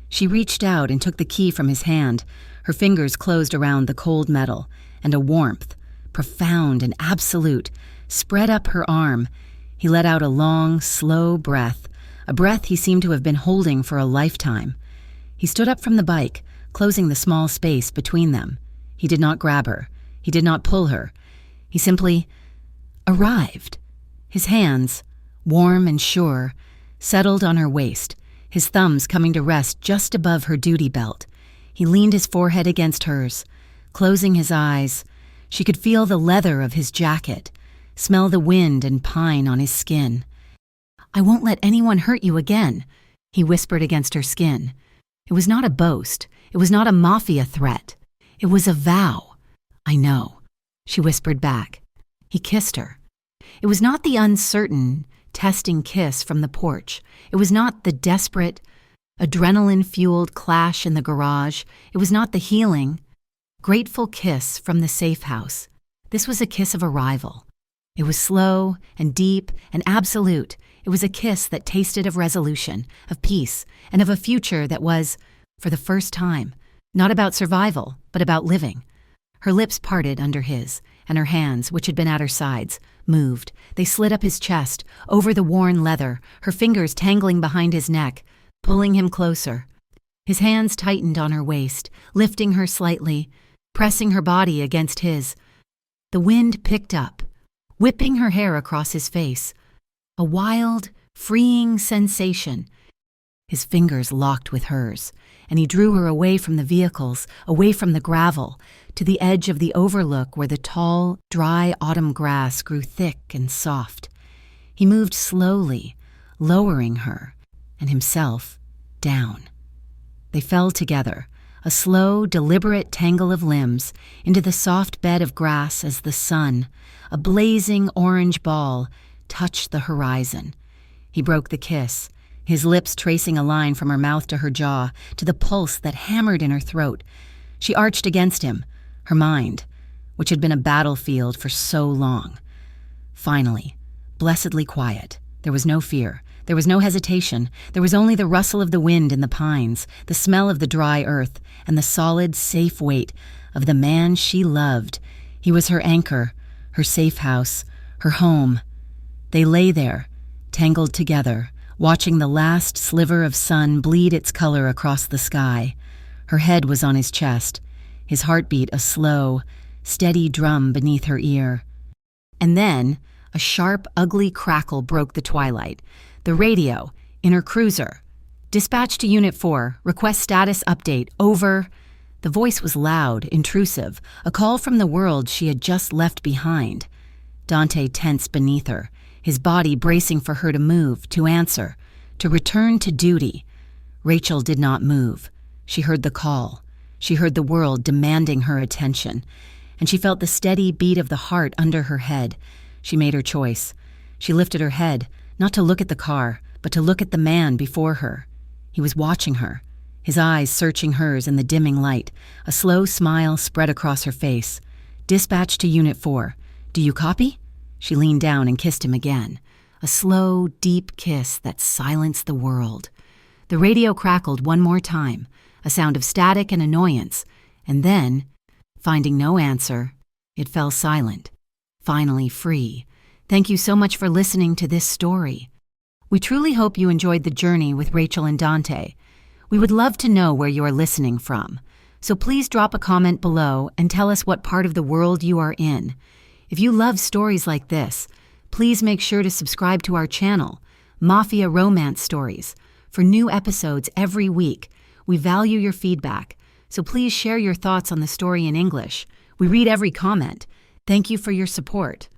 She reached out and took the key from his hand. Her fingers closed around the cold metal, and a warmth, profound and absolute, spread up her arm. He let out a long, slow breath, a breath he seemed to have been holding for a lifetime. He stood up from the bike, closing the small space between them. He did not grab her. He did not pull her. He simply arrived. His hands, warm and sure, settled on her waist, his thumbs coming to rest just above her duty belt. He leaned his forehead against hers, closing his eyes. She could feel the leather of his jacket, smell the wind and pine on his skin. "I won't let anyone hurt you again," he whispered against her skin. It was not a boast. It was not a mafia threat. It was a vow. "I know," she whispered back. He kissed her. It was not the uncertain, testing kiss from the porch. It was not the desperate, adrenaline-fueled clash in the garage. It was not the healing, grateful kiss from the safe house. This was a kiss of arrival. It was slow and deep and absolute. It was a kiss that tasted of resolution, of peace, and of a future that was, for the first time, not about survival, but about living. Her lips parted under his, and her hands, which had been at her sides, moved. They slid up his chest, over the worn leather, her fingers tangling behind his neck, pulling him closer. His hands tightened on her waist, lifting her slightly, pressing her body against his. The wind picked up, whipping her hair across his face. A wild, freeing sensation. His fingers locked with hers, and he drew her away from the vehicles, away from the gravel, to the edge of the overlook where the tall, dry autumn grass grew thick and soft. He moved slowly, lowering her, and himself, down. They fell together, a slow, deliberate tangle of limbs, into the soft bed of grass as the sun, a blazing orange ball, touched the horizon. He broke the kiss, his lips tracing a line from her mouth to her jaw, to the pulse that hammered in her throat. She arched against him, her mind, which had been a battlefield for so long. Finally, blessedly quiet. There was no fear. There was no hesitation. There was only the rustle of the wind in the pines, the smell of the dry earth, and the solid, safe weight of the man she loved. He was her anchor, her safe house, her home. They lay there, tangled together, watching the last sliver of sun bleed its color across the sky. Her head was on his chest, his heartbeat a slow, steady drum beneath her ear. And then a sharp, ugly crackle broke the twilight. The radio, in her cruiser. "Dispatch to Unit 4, request status update, over." The voice was loud, intrusive, a call from the world she had just left behind. Dante tensed beneath her, his body bracing for her to move, to answer, to return to duty. Rachel did not move. She heard the call. She heard the world demanding her attention, and she felt the steady beat of the heart under her head. She made her choice. She lifted her head, not to look at the car, but to look at the man before her. He was watching her, his eyes searching hers in the dimming light. A slow smile spread across her face. "Dispatch to Unit 4. Do you copy?" She leaned down and kissed him again. A slow, deep kiss that silenced the world. The radio crackled one more time, a sound of static and annoyance, and then, finding no answer, it fell silent, finally free. Thank you so much for listening to this story. We truly hope you enjoyed the journey with Rachel and Dante. We would love to know where you are listening from, so please drop a comment below and tell us what part of the world you are in. If you love stories like this, please make sure to subscribe to our channel, Mafia Romance Stories, for new episodes every week. We value your feedback, so please share your thoughts on the story in English. We read every comment. Thank you for your support.